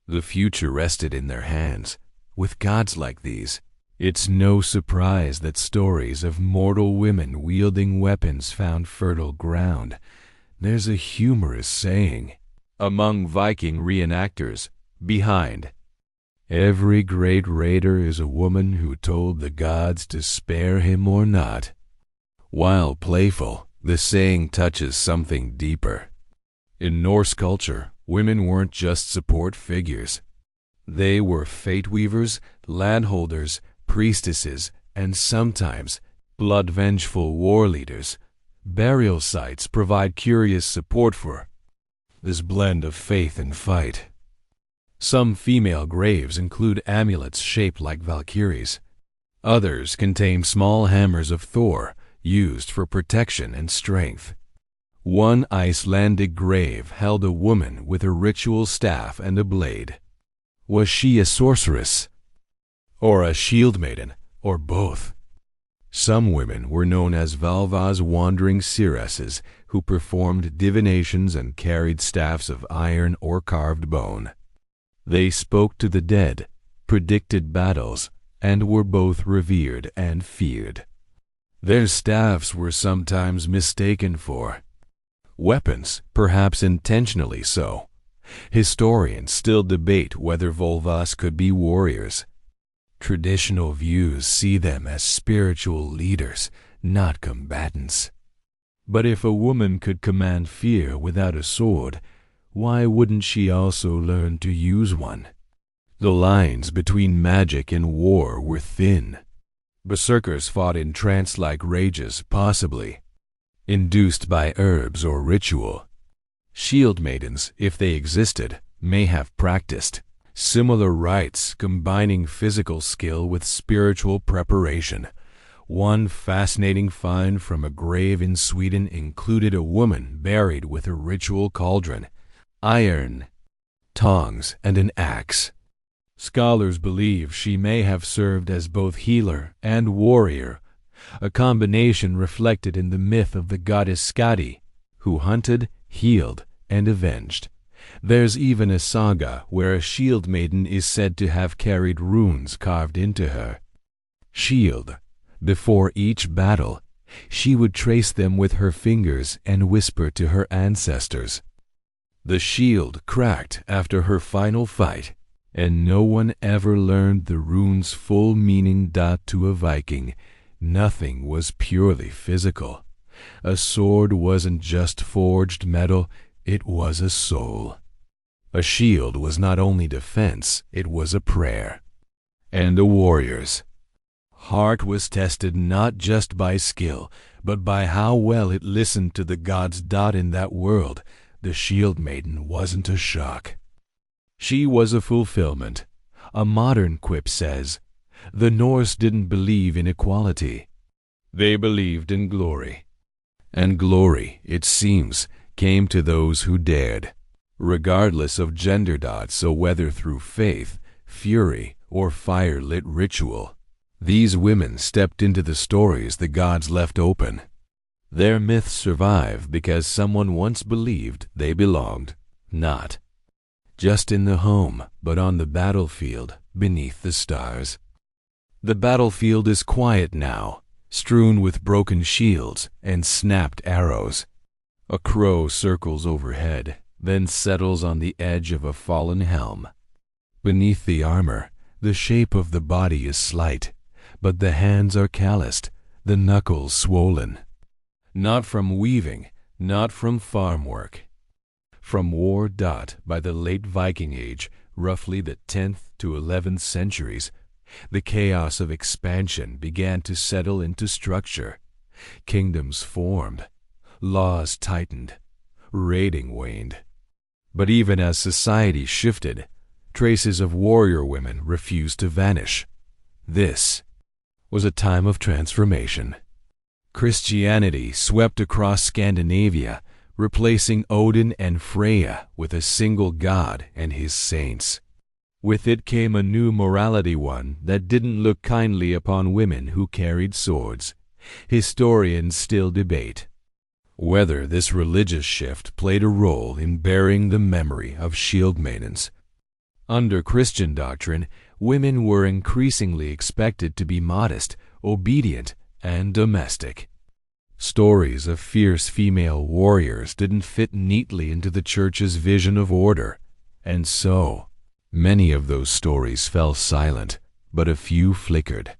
The future rested in their hands. With gods like these, it's no surprise that stories of mortal women wielding weapons found fertile ground. There's a humorous saying among Viking reenactors, behind every great raider is a woman who told the gods to spare him or not. While playful, the saying touches something deeper. In Norse culture, women weren't just support figures. They were fate weavers, landholders, priestesses, and sometimes blood-vengeful war leaders. Burial sites provide curious support for this blend of faith and fight. Some female graves include amulets shaped like Valkyries. Others contain small hammers of Thor, used for protection and strength. One Icelandic grave held a woman with a ritual staff and a blade. Was she a sorceress? Or a shield maiden? Or both? Some women were known as Valva's wandering seeresses, who performed divinations and carried staffs of iron or carved bone. They spoke to the dead, predicted battles, and were both revered and feared. Their staffs were sometimes mistaken for weapons, perhaps intentionally so. Historians still debate whether Volvas could be warriors. Traditional views see them as spiritual leaders, not combatants. But if a woman could command fear without a sword, why wouldn't she also learn to use one? The lines between magic and war were thin. Berserkers fought in trance-like rages, possibly induced by herbs or ritual. Shield maidens, if they existed, may have practiced similar rites, combining physical skill with spiritual preparation. One fascinating find from a grave in Sweden included a woman buried with a ritual cauldron, iron, tongs, and an axe. Scholars believe she may have served as both healer and warrior, a combination reflected in the myth of the goddess Skadi, who hunted, healed, and avenged. There's even a saga where a shield maiden is said to have carried runes carved into her shield. Before each battle, she would trace them with her fingers and whisper to her ancestors. The shield cracked after her final fight, and no one ever learned the rune's full meaning. To a Viking, nothing was purely physical. A sword wasn't just forged metal, it was a soul. A shield was not only defense, it was a prayer. And a warrior's heart was tested not just by skill, but by how well it listened to the gods. In that world, the shield maiden wasn't a shock. She was a fulfillment. A modern quip says, the Norse didn't believe in equality. They believed in glory. And glory, it seems, came to those who dared, regardless of gender. So whether through faith, fury, or fire-lit ritual, these women stepped into the stories the gods left open. Their myths survive because someone once believed they belonged, not just in the home, but on the battlefield beneath the stars. The battlefield is quiet now, strewn with broken shields and snapped arrows. A crow circles overhead, then settles on the edge of a fallen helm. Beneath the armor, the shape of the body is slight, but the hands are calloused, the knuckles swollen. Not from weaving, not from farm work. From war. By the late Viking Age, roughly the 10th to 11th centuries, the chaos of expansion began to settle into structure. Kingdoms formed, laws tightened, raiding waned. But even as society shifted, traces of warrior women refused to vanish. This was a time of transformation. Christianity swept across Scandinavia, replacing Odin and Freya with a single god and his saints. With it came a new morality, one that didn't look kindly upon women who carried swords. Historians still debate whether this religious shift played a role in burying the memory of shield maidens. Under Christian doctrine, women were increasingly expected to be modest, obedient, and domestic. Stories of fierce female warriors didn't fit neatly into the church's vision of order, and so many of those stories fell silent, but a few flickered.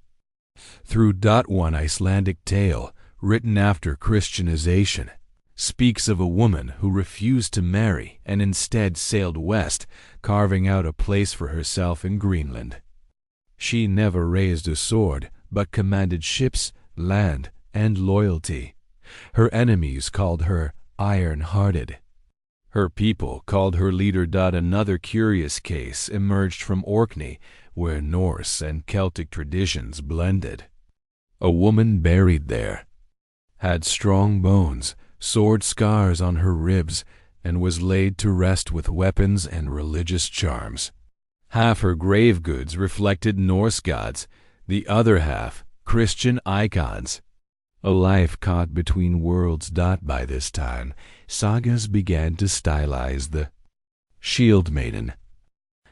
Through. One Icelandic tale, written after Christianization, speaks of a woman who refused to marry and instead sailed west, carving out a place for herself in Greenland. She never raised a sword, but commanded ships, land, and loyalty. Her enemies called her iron-hearted. Her people called her leader. Another curious case emerged from Orkney, where Norse and Celtic traditions blended. A woman buried there had strong bones, sword scars on her ribs, and was laid to rest with weapons and religious charms. Half her grave goods reflected Norse gods, the other half Christian icons. A life caught between worlds. By this time, sagas began to stylize the shield maiden.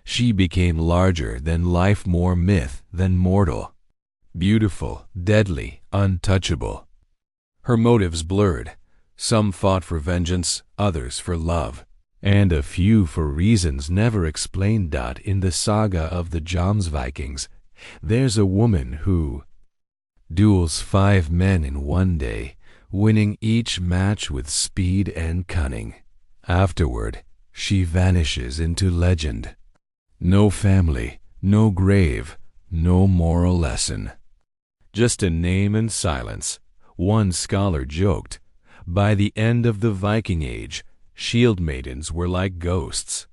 She became larger than life, more myth than mortal. Beautiful, deadly, untouchable. Her motives blurred. Some fought for vengeance, others for love, and a few for reasons never explained. In the saga of the Vikings, there's a woman who duels 5 men in one day, winning each match with speed and cunning. Afterward, she vanishes into legend. No family, no grave, no moral lesson. Just a name and silence. One scholar joked, by the end of the Viking Age, shield maidens were like ghosts.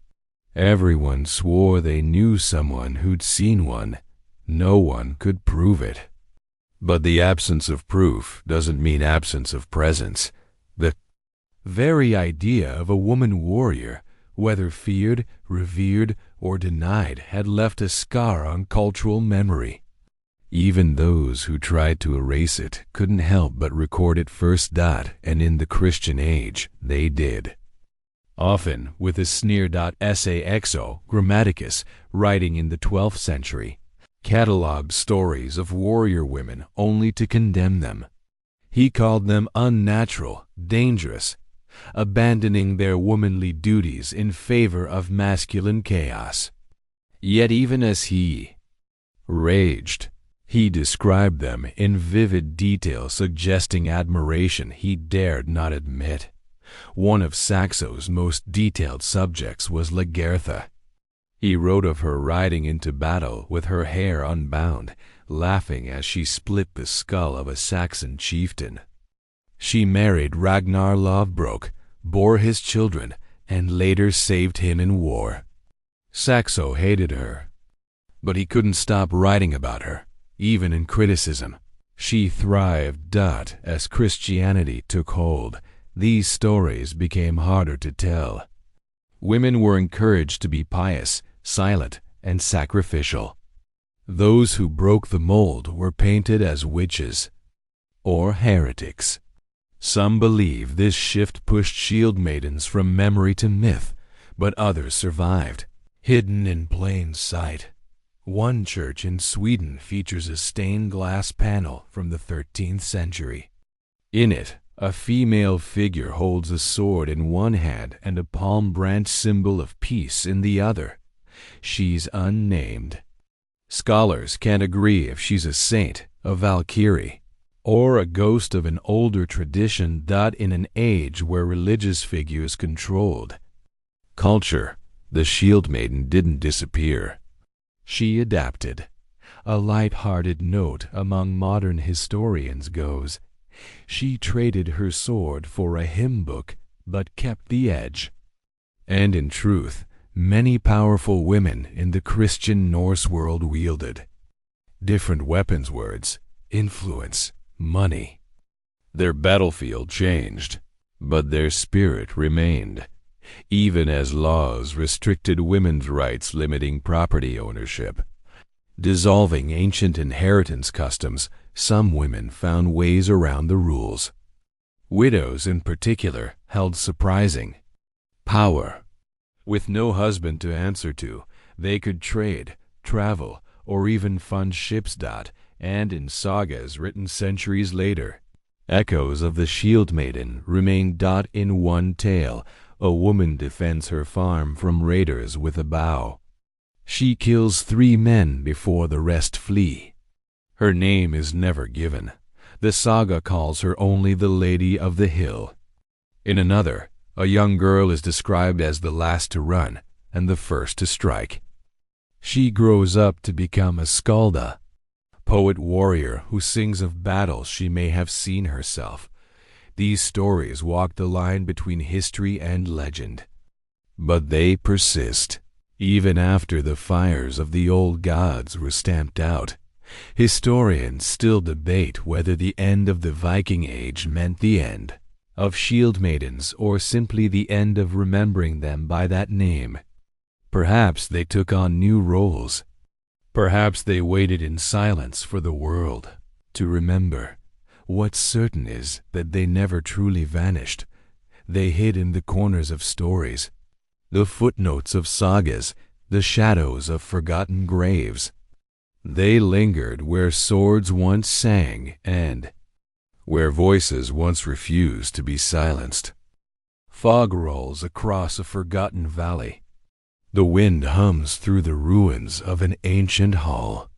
Everyone swore they knew someone who'd seen one. No one could prove it. But the absence of proof doesn't mean absence of presence. The very idea of a woman warrior, whether feared, revered, or denied, had left a scar on cultural memory. Even those who tried to erase it couldn't help but record it first. And in the Christian age, they did. Often with a sneer. Saxo Grammaticus, writing in the 12th century, catalogued stories of warrior women only to condemn them. He called them unnatural, dangerous, abandoning their womanly duties in favor of masculine chaos. Yet even as he raged, he described them in vivid detail, suggesting admiration he dared not admit. One of Saxo's most detailed subjects was Lagertha. He wrote of her riding into battle with her hair unbound, laughing as she split the skull of a Saxon chieftain. She married Ragnar Lothbrok, bore his children, and later saved him in war. Saxo hated her, but he couldn't stop writing about her, even in criticism. She thrived. As Christianity took hold, these stories became harder to tell. Women were encouraged to be pious, silent, and sacrificial. Those who broke the mold were painted as witches or heretics. Some believe this shift pushed shield maidens from memory to myth, but others survived, hidden in plain sight. One church in Sweden features a stained glass panel from the 13th century. In it, a female figure holds a sword in one hand and a palm branch symbol of peace in the other. She's unnamed. Scholars can't agree if she's a saint, a valkyrie, or a ghost of an older tradition. In an age where religious figures controlled culture, the shield maiden didn't disappear. She adapted. A light-hearted note among modern historians goes, she traded her sword for a hymn book, but kept the edge. And in truth, many powerful women in the Christian Norse world wielded different weapons, words, influence, money. Their battlefield changed, but their spirit remained, even as laws restricted women's rights, limiting property ownership. Dissolving ancient inheritance customs, some women found ways around the rules. Widows, in particular, held surprising power. With no husband to answer to, they could trade, travel, or even fund ships. And in sagas written centuries later, echoes of the shield maiden remain. In one tale, a woman defends her farm from raiders with a bow. She kills 3 men before the rest flee. Her name is never given. The saga calls her only the Lady of the Hill. In another, a young girl is described as the last to run and the first to strike. She grows up to become a skalda, poet-warrior who sings of battles she may have seen herself. These stories walk the line between history and legend. But they persist. Even after the fires of the old gods were stamped out, historians still debate whether the end of the Viking Age meant the end of shield maidens or simply the end of remembering them by that name. Perhaps they took on new roles. Perhaps they waited in silence for the world to remember. What's certain is that they never truly vanished. They hid in the corners of stories, the footnotes of sagas, the shadows of forgotten graves. They lingered where swords once sang and where voices once refused to be silenced. Fog rolls across a forgotten valley. The wind hums through the ruins of an ancient hall.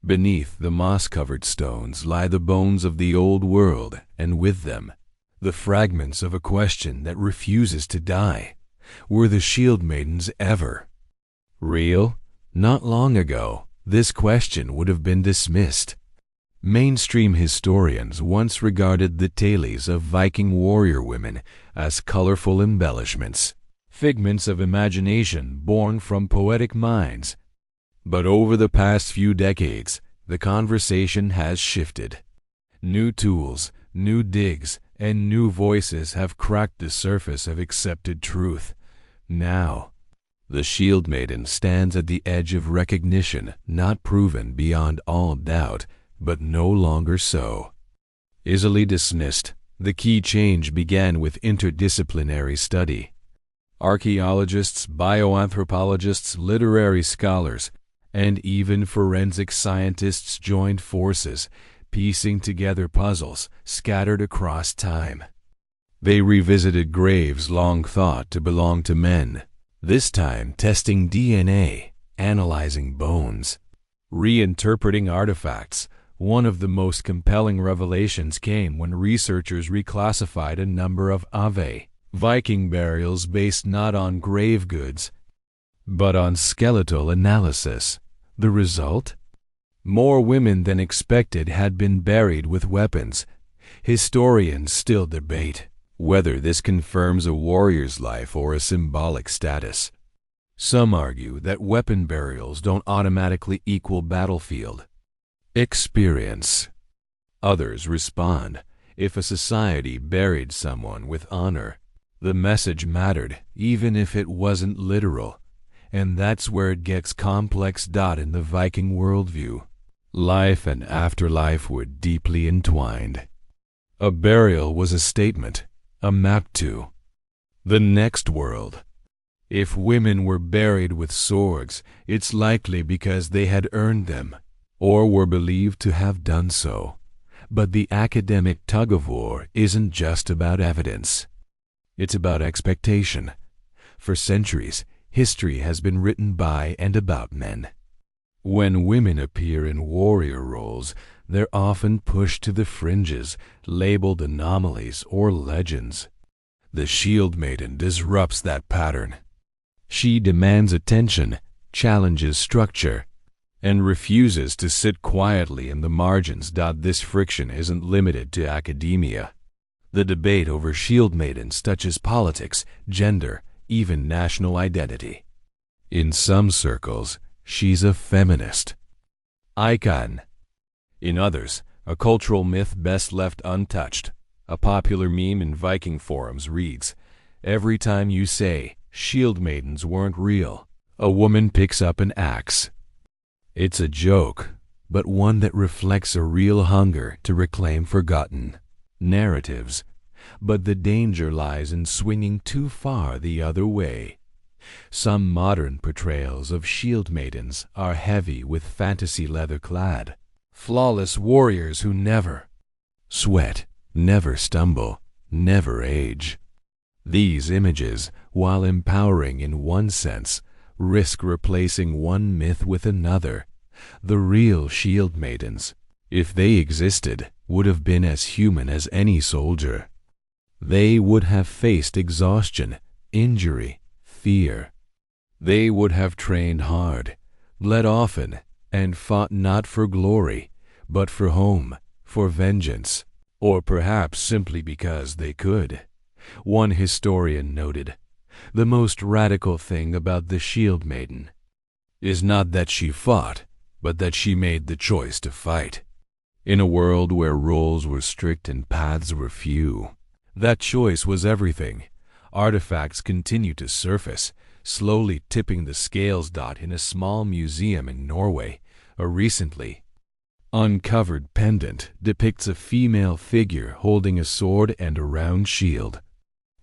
Beneath the moss-covered stones lie the bones of the old world, and with them, the fragments of a question that refuses to die. Were the shield maidens ever real? Not long ago, this question would have been dismissed. Mainstream historians once regarded the tales of Viking warrior women as colorful embellishments, figments of imagination born from poetic minds. But over the past few decades, the conversation has shifted. New tools, new digs, and new voices have cracked the surface of accepted truth. Now, the Shield Maiden stands at the edge of recognition, not proven beyond all doubt, but no longer so. Easily dismissed, the key change began with interdisciplinary study. Archaeologists, bioanthropologists, literary scholars, and even forensic scientists joined forces, piecing together puzzles scattered across time. They revisited graves long thought to belong to men, this time testing DNA, analyzing bones, reinterpreting artifacts. One of the most compelling revelations came when researchers reclassified a number of Viking burials based not on grave goods, but on skeletal analysis. The result? More women than expected had been buried with weapons. Historians still debate whether this confirms a warrior's life or a symbolic status. Some argue that weapon burials don't automatically equal battlefield experience. Others respond, if a society buried someone with honor, the message mattered, even if it wasn't literal. And that's where it gets complex. In the Viking worldview, life and afterlife were deeply entwined. A burial was a statement, a map to the next world. If women were buried with swords, it's likely because they had earned them, or were believed to have done so. But the academic tug-of-war isn't just about evidence. It's about expectation. For centuries, history has been written by and about men. When women appear in warrior roles, they're often pushed to the fringes, labeled anomalies or legends. The Shield Maiden disrupts that pattern. She demands attention, challenges structure, and refuses to sit quietly in the margins. This friction isn't limited to academia. The debate over Shield Maidens touches politics, gender, even national identity. In some circles, she's a feminist icon. In others, a cultural myth best left untouched. A popular meme in Viking forums reads, "Every time you say Shield Maidens weren't real, a woman picks up an axe." It's a joke, but one that reflects a real hunger to reclaim forgotten narratives. But the danger lies in swinging too far the other way. Some modern portrayals of Shield Maidens are heavy with fantasy leather-clad, flawless warriors who never sweat, never stumble, never age. These images, while empowering in one sense, risk replacing one myth with another. The real Shield Maidens, if they existed, would have been as human as any soldier. They would have faced exhaustion, injury, fear. They would have trained hard, bled often, and fought not for glory, but for home, for vengeance, or perhaps simply because they could. One historian noted, "The most radical thing about the Shield Maiden is not that she fought, but that she made the choice to fight." In a world where rules were strict and paths were few, that choice was everything. Artifacts continue to surface, slowly tipping the scales. In a small museum in Norway, a recently uncovered pendant depicts a female figure holding a sword and a round shield.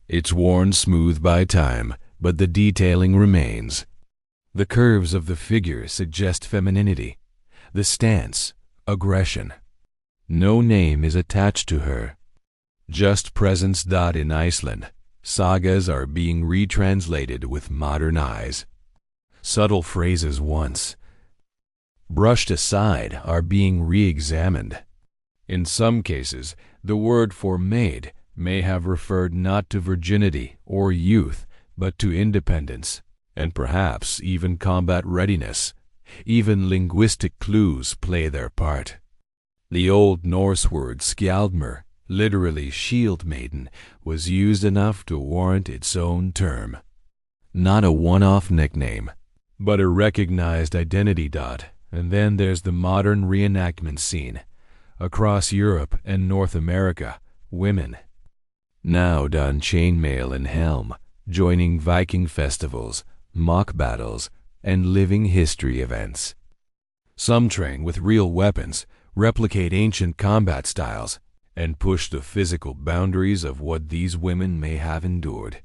It's worn smooth by time, but the detailing remains. The curves of the figure suggest femininity, the stance, aggression. No name is attached to her, just presence. In Iceland, sagas are being retranslated with modern eyes. Subtle phrases once brushed aside are being re-examined. In some cases, the word for maid may have referred not to virginity or youth, but to independence, and perhaps even combat readiness. Even linguistic clues play their part. The Old Norse word skjaldmr, literally shield maiden, was used enough to warrant its own term. Not a one-off nickname, but a recognized identity. And then there's the modern reenactment scene. Across Europe and North America, women now don chainmail and helm, joining Viking festivals, mock battles, and living history events. Some train with real weapons, replicate ancient combat styles, and push the physical boundaries of what these women may have endured.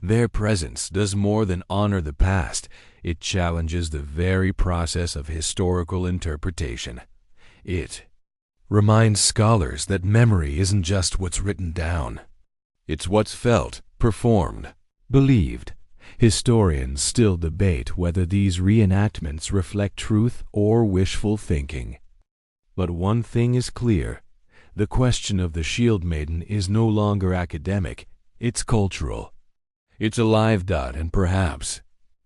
Their presence does more than honor the past. It challenges the very process of historical interpretation. It reminds scholars that memory isn't just what's written down. It's what's felt, performed, believed. Historians still debate whether these reenactments reflect truth or wishful thinking. But one thing is clear. The question of the Shield Maiden is no longer academic, it's cultural. It's alive, and perhaps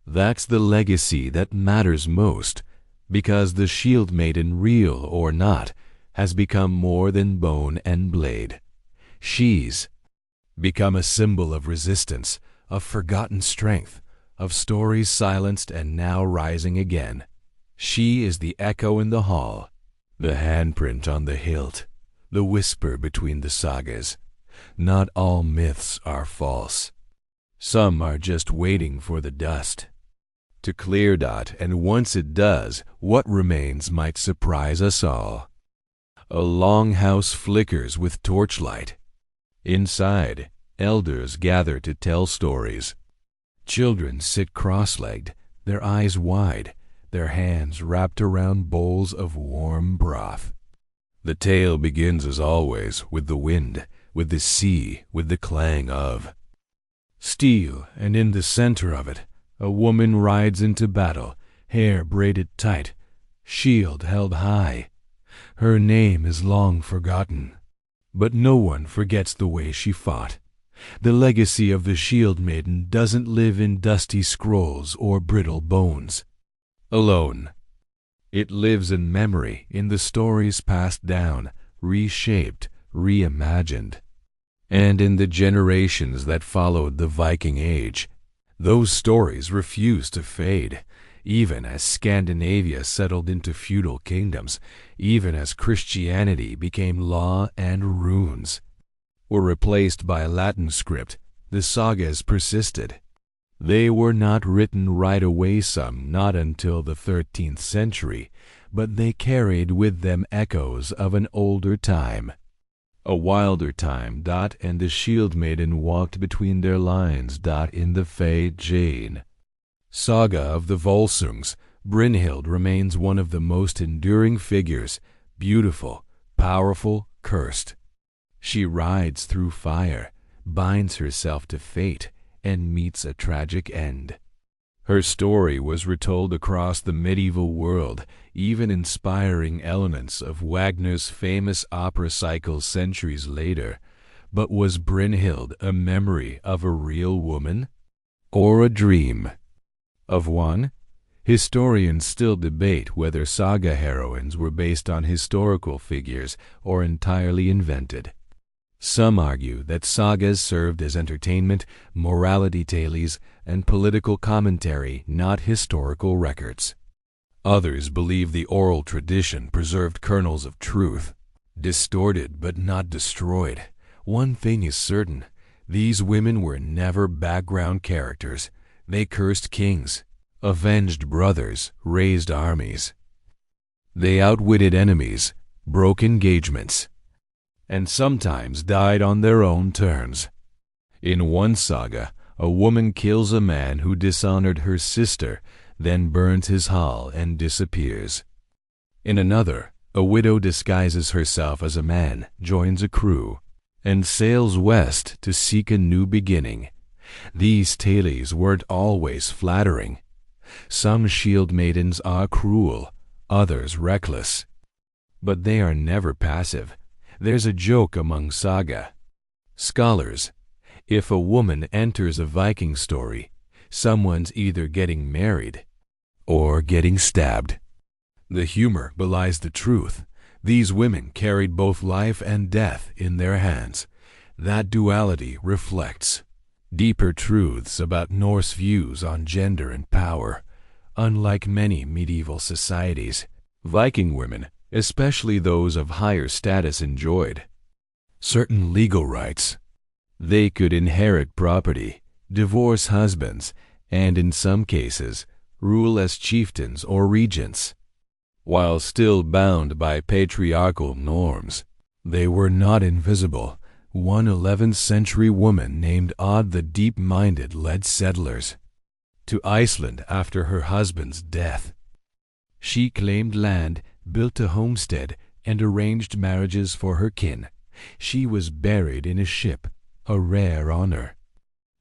that's the legacy that matters most, because the Shield Maiden, real or not, has become more than bone and blade. She's become a symbol of resistance, of forgotten strength, of stories silenced and now rising again. She is the echo in the hall, the handprint on the hilt, the whisper between the sagas. Not all myths are false. Some are just waiting for the dust to clear. And once it does, what remains might surprise us all. A longhouse flickers with torchlight. Inside, elders gather to tell stories. Children sit cross-legged, their eyes wide, their hands wrapped around bowls of warm broth. The tale begins as always with the wind, with the sea, with the clang of steel, and in the center of it, a woman rides into battle, hair braided tight, shield held high. Her name is long forgotten, but no one forgets the way she fought. The legacy of the Shield Maiden doesn't live in dusty scrolls or brittle bones alone. It lives in memory, in the stories passed down, reshaped, reimagined. And in the generations that followed the Viking Age, those stories refused to fade, even as Scandinavia settled into feudal kingdoms, even as Christianity became law and runes were replaced by Latin script. The sagas persisted. They were not written right away, some not until the 13th century, but they carried with them echoes of an older time, a wilder time. And the Shield Maiden walked between their lines. In the Fae Jane saga of the Volsungs, Brynhild remains one of the most enduring figures, beautiful, powerful, cursed. She rides through fire, binds herself to fate, and meets a tragic end. Her story was retold across the medieval world, even inspiring elements of Wagner's famous opera cycle centuries later. But was Brynhild a memory of a real woman, or a dream of one? Historians still debate whether saga heroines were based on historical figures or entirely invented. Some argue that sagas served as entertainment, morality tales, and political commentary, not historical records. Others believe the oral tradition preserved kernels of truth, distorted but not destroyed. One thing is certain, these women were never background characters. They cursed kings, avenged brothers, raised armies. They outwitted enemies, broke engagements, and sometimes died on their own terms. In one saga, a woman kills a man who dishonored her sister, then burns his hall and disappears. In another, a widow disguises herself as a man, joins a crew, and sails west to seek a new beginning. These tales weren't always flattering. Some Shield Maidens are cruel, others reckless. But they are never passive. There's a joke among saga scholars. If a woman enters a Viking story, someone's either getting married or getting stabbed. The humor belies the truth. These women carried both life and death in their hands. That duality reflects deeper truths about Norse views on gender and power. Unlike many medieval societies, Viking women, especially those of higher status, enjoyed certain legal rights. They could inherit property, divorce husbands, and in some cases, rule as chieftains or regents. While still bound by patriarchal norms, they were not invisible. One 11th century woman named Odd the Deep-Minded led settlers to Iceland after her husband's death. She claimed land, built a homestead, and arranged marriages for her kin. She was buried in a ship, a rare honor.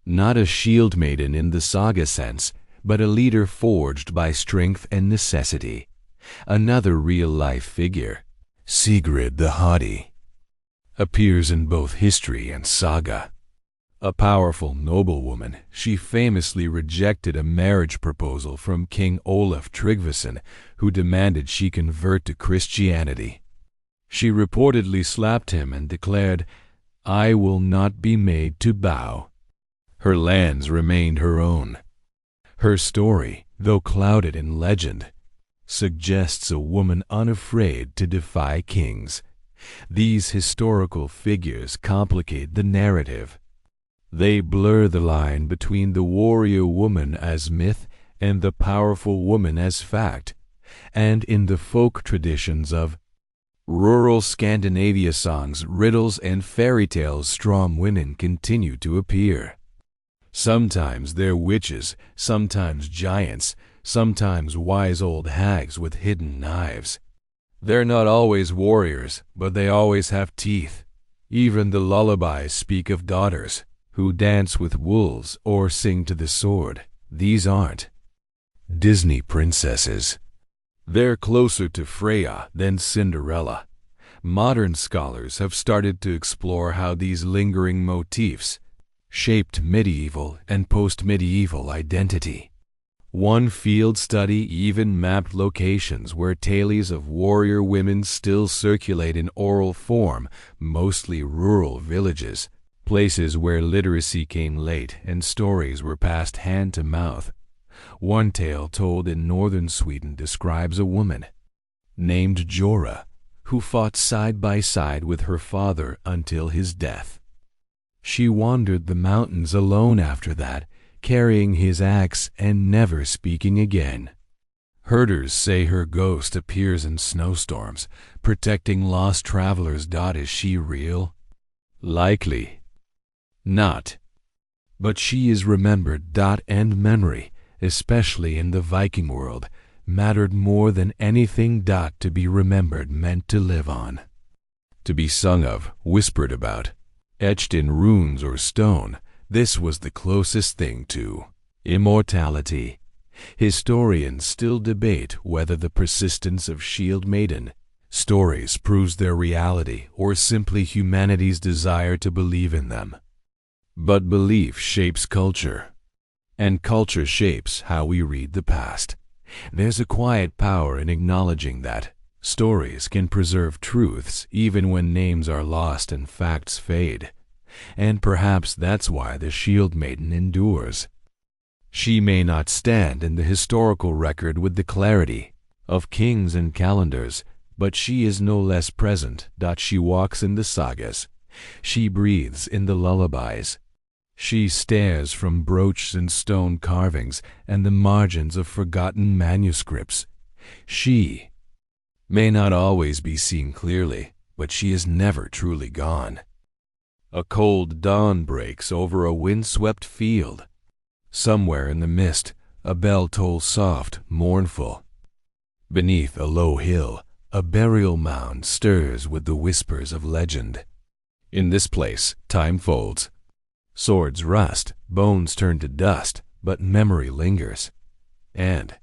Not a shield maiden in the saga sense, but a leader forged by strength and necessity. Another real-life figure, Sigrid the Haughty, appears in both history and saga. A powerful noblewoman, she famously rejected a marriage proposal from King Olaf Tryggvason, who demanded she convert to Christianity. She reportedly slapped him and declared, "I will not be made to bow." Her lands remained her own. Her story, though clouded in legend, suggests a woman unafraid to defy kings. These historical figures complicate the narrative. They blur the line between the warrior woman as myth and the powerful woman as fact, and in the folk traditions of rural Scandinavia, songs, riddles, and fairy tales, strong women continue to appear. Sometimes they're witches, sometimes giants, sometimes wise old hags with hidden knives. They're not always warriors, but they always have teeth. Even the lullabies speak of daughters who dance with wolves or sing to the sword. These aren't Disney princesses. They're closer to Freya than Cinderella. Modern scholars have started to explore how these lingering motifs shaped medieval and post-medieval identity. One field study even mapped locations where tales of warrior women still circulate in oral form, mostly rural villages, places where literacy came late and stories were passed hand to mouth. One tale told in northern Sweden describes a woman named Jorah, who fought side by side with her father until his death. She wandered the mountains alone after that, carrying his axe and never speaking again. Herders say her ghost appears in snowstorms, protecting lost travelers. Is she real? Likely not. But she is remembered. And memory, especially in the Viking world, mattered more than anything. To be remembered meant to live on, to be sung of, whispered about, etched in runes or stone. This was the closest thing to immortality. Historians still debate whether the persistence of shield maiden stories proves their reality or simply humanity's desire to believe in them. But belief shapes culture, and culture shapes how we read the past. There's a quiet power in acknowledging that stories can preserve truths even when names are lost and facts fade. And perhaps that's why the Shield Maiden endures. She may not stand in the historical record with the clarity of kings and calendars, but she is no less present. She walks in the sagas. She breathes in the lullabies. She stares from brooches and stone carvings and the margins of forgotten manuscripts. She may not always be seen clearly, but she is never truly gone. A cold dawn breaks over a windswept field. Somewhere in the mist, a bell tolls soft, mournful. Beneath a low hill, a burial mound stirs with the whispers of legend. In this place, time folds. Swords rust, bones turn to dust, but memory lingers. And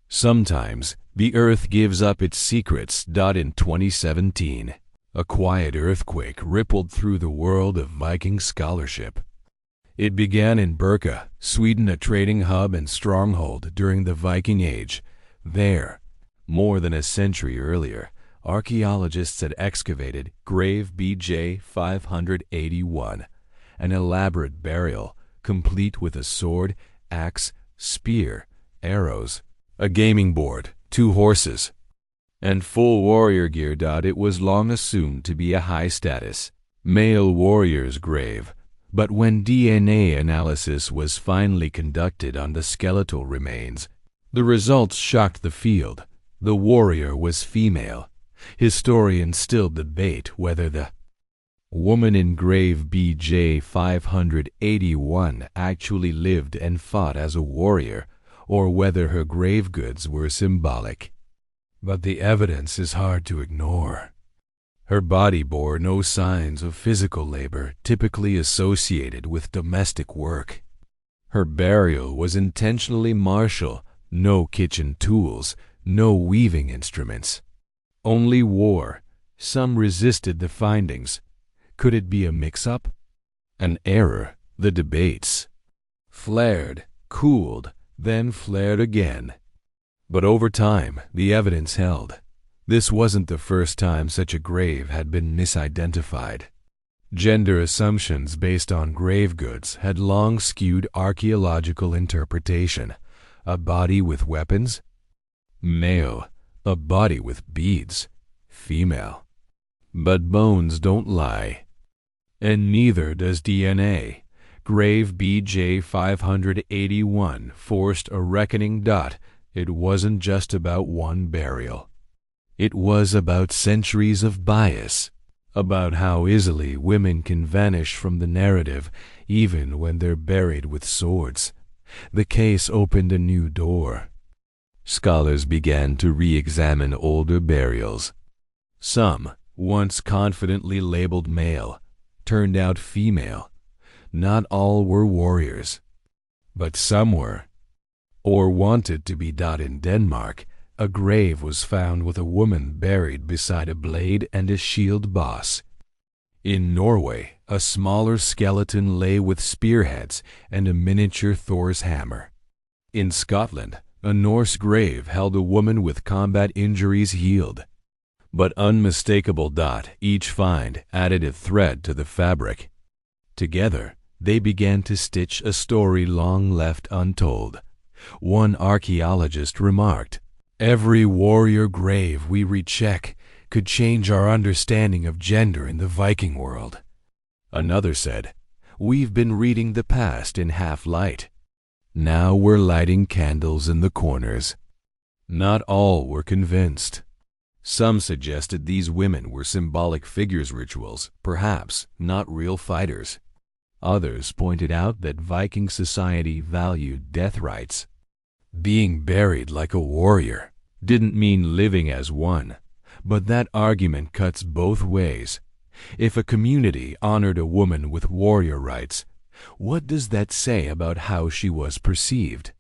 sometimes the earth gives up its secrets. In 2017, a quiet earthquake rippled through the world of Viking scholarship. It began in Birka, Sweden, a trading hub and stronghold during the Viking Age. There, more than a century earlier, archaeologists had excavated grave BJ 581, an elaborate burial complete with a sword, axe, spear, arrows, a gaming board, 2 horses, and full warrior gear. It was long assumed to be a high status, male warrior's grave, but when DNA analysis was finally conducted on the skeletal remains, the results shocked the field. The warrior was female. Historians still debate whether the woman in grave BJ 581 actually lived and fought as a warrior, or whether her grave goods were symbolic. But the evidence is hard to ignore. Her body bore no signs of physical labor typically associated with domestic work. Her burial was intentionally martial, no kitchen tools, no weaving instruments. Only war. Some resisted the findings. Could it be a mix-up? An error? The debates flared, cooled, then flared again. But over time, the evidence held. This wasn't the first time such a grave had been misidentified. Gender assumptions based on grave goods had long skewed archaeological interpretation. A body with weapons? Male. A body with beads? Female. But bones don't lie. And neither does DNA. Grave BJ 581 forced a reckoning. It wasn't just about one burial. It was about centuries of bias, about how easily women can vanish from the narrative even when they're buried with swords. The case opened a new door. Scholars began to re-examine older burials. Some, once confidently labeled male, turned out female. Not all were warriors, but some were, or wanted to be. In Denmark, a grave was found with a woman buried beside a blade and a shield boss. In Norway, a smaller skeleton lay with spearheads and a miniature Thor's hammer. In Scotland, a Norse grave held a woman with combat injuries healed. But unmistakable. Each find added a thread to the fabric. Together, they began to stitch a story long left untold. One archaeologist remarked, "Every warrior grave we recheck could change our understanding of gender in the Viking world." Another said, "We've been reading the past in half light. Now we're lighting candles in the corners." Not all were convinced. Some suggested these women were symbolic figures, rituals, perhaps not real fighters. Others pointed out that Viking society valued death rites. Being buried like a warrior didn't mean living as one, but that argument cuts both ways. If a community honored a woman with warrior rites, what does that say about how she was perceived?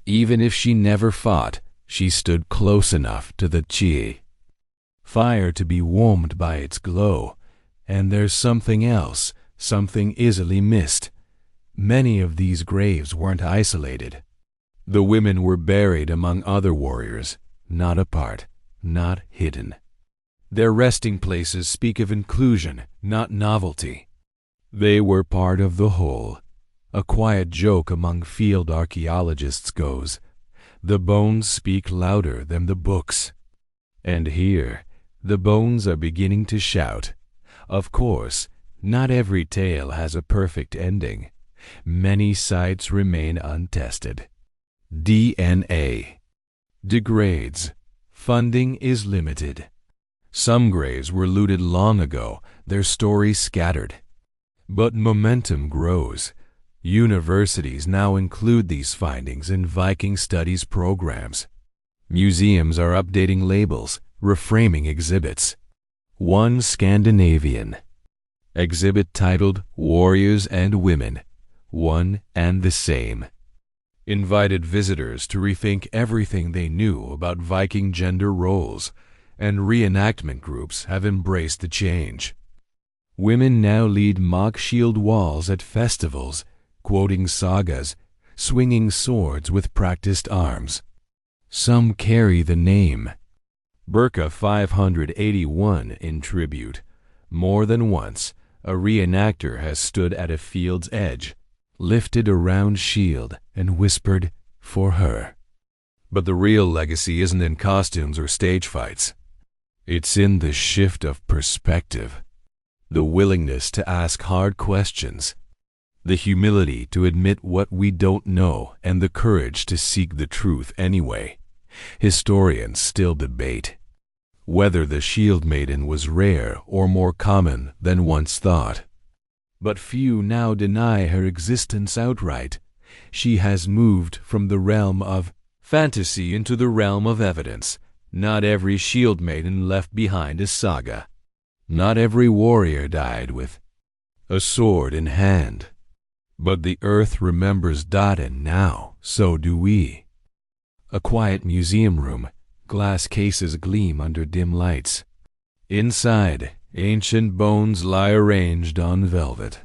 Even if she never fought, she stood close enough to the fire to be warmed by its glow. And there's something else, something easily missed. Many of these graves weren't isolated. The women were buried among other warriors, not apart, not hidden. Their resting places speak of inclusion, not novelty. They were part of the whole. A quiet joke among field archaeologists goes, "The bones speak louder than the books." And here, the bones are beginning to shout. Of course, not every tale has a perfect ending. Many sites remain untested. DNA degrades. Funding is limited. Some graves were looted long ago, their stories scattered. But momentum grows. Universities now include these findings in Viking studies programs. Museums are updating labels, reframing exhibits. One Scandinavian exhibit titled "Warriors and Women," one and the same, invited visitors to rethink everything they knew about Viking gender roles, and reenactment groups have embraced the change. Women now lead mock shield walls at festivals, quoting sagas, swinging swords with practiced arms. Some carry the name Burka 581 in tribute. More than once, a reenactor has stood at a field's edge, lifted a round shield, and whispered, "For her." But the real legacy isn't in costumes or stage fights. It's in the shift of perspective, the willingness to ask hard questions, the humility to admit what we don't know, and the courage to seek the truth anyway. Historians still debate whether the shield maiden was rare or more common than once thought. But few now deny her existence outright. She has moved from the realm of fantasy into the realm of evidence. Not every shield maiden left behind a saga. Not every warrior died with a sword in hand. But the earth remembers and now so do we. A quiet museum room. Glass cases gleam under dim lights. Inside, ancient bones lie arranged on velvet.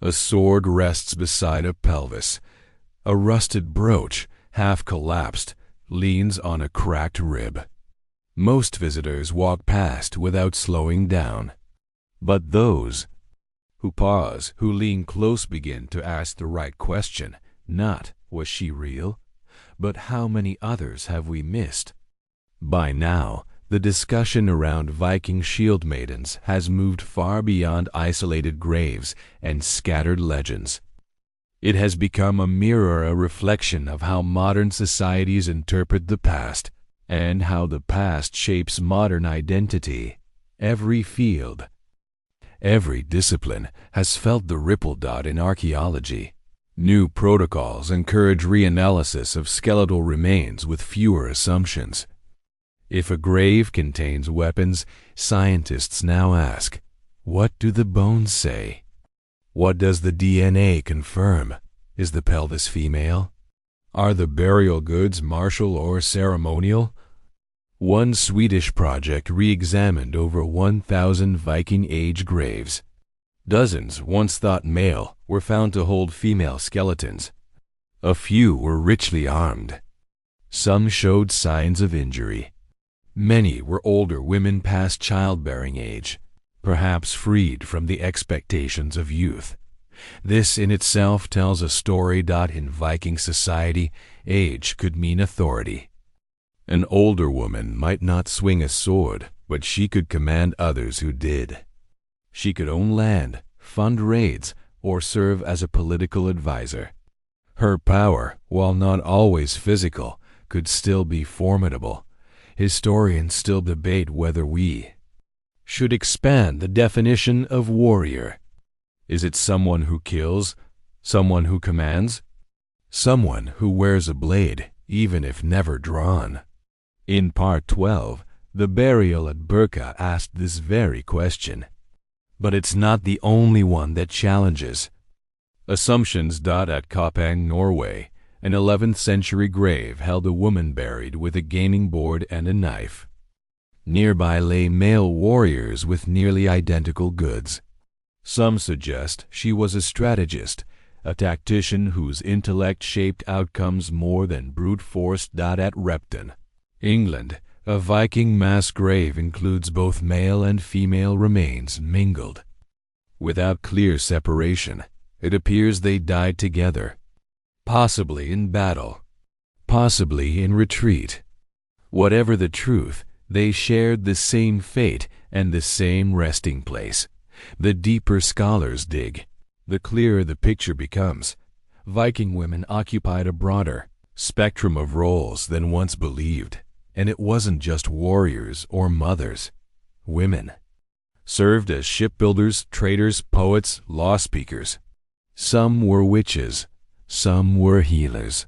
A sword rests beside a pelvis. A rusted brooch, half collapsed, leans on a cracked rib. Most visitors walk past without slowing down. But those who pause, who lean close, begin to ask the right question. Not, was she real? But how many others have we missed? By now, the discussion around Viking Shieldmaidens has moved far beyond isolated graves and scattered legends. It has become a mirror, a reflection of how modern societies interpret the past, and how the past shapes modern identity. Every field, every discipline has felt the ripple in archaeology. New protocols encourage reanalysis of skeletal remains with fewer assumptions. If a grave contains weapons, scientists now ask, what do the bones say? What does the DNA confirm? Is the pelvis female? Are the burial goods martial or ceremonial? One Swedish project re-examined over 1,000 Viking Age graves. Dozens, once thought male, were found to hold female skeletons. A few were richly armed. Some showed signs of injury. Many were older women past childbearing age, perhaps freed from the expectations of youth. This in itself tells a story. In Viking society, age could mean authority. An older woman might not swing a sword, but she could command others who did. She could own land, fund raids, or serve as a political advisor. Her power, while not always physical, could still be formidable. Historians still debate whether we should expand the definition of warrior. Is it someone who kills, someone who commands, someone who wears a blade, even if never drawn? In Part 12, the burial at Burka asked this very question. But it's not the only one that challenges assumptions. At Koppang, Norway, an 11th century grave held a woman buried with a gaming board and a knife. Nearby lay male warriors with nearly identical goods. Some suggest she was a strategist, a tactician whose intellect shaped outcomes more than brute force. At Repton, England, a Viking mass grave includes both male and female remains mingled. Without clear separation, it appears they died together. Possibly in battle, possibly in retreat. Whatever the truth, they shared the same fate and the same resting place. The deeper scholars dig, the clearer the picture becomes. Viking women occupied a broader spectrum of roles than once believed, and it wasn't just warriors or mothers. Women served as shipbuilders, traders, poets, law speakers. Some were witches. Some were healers.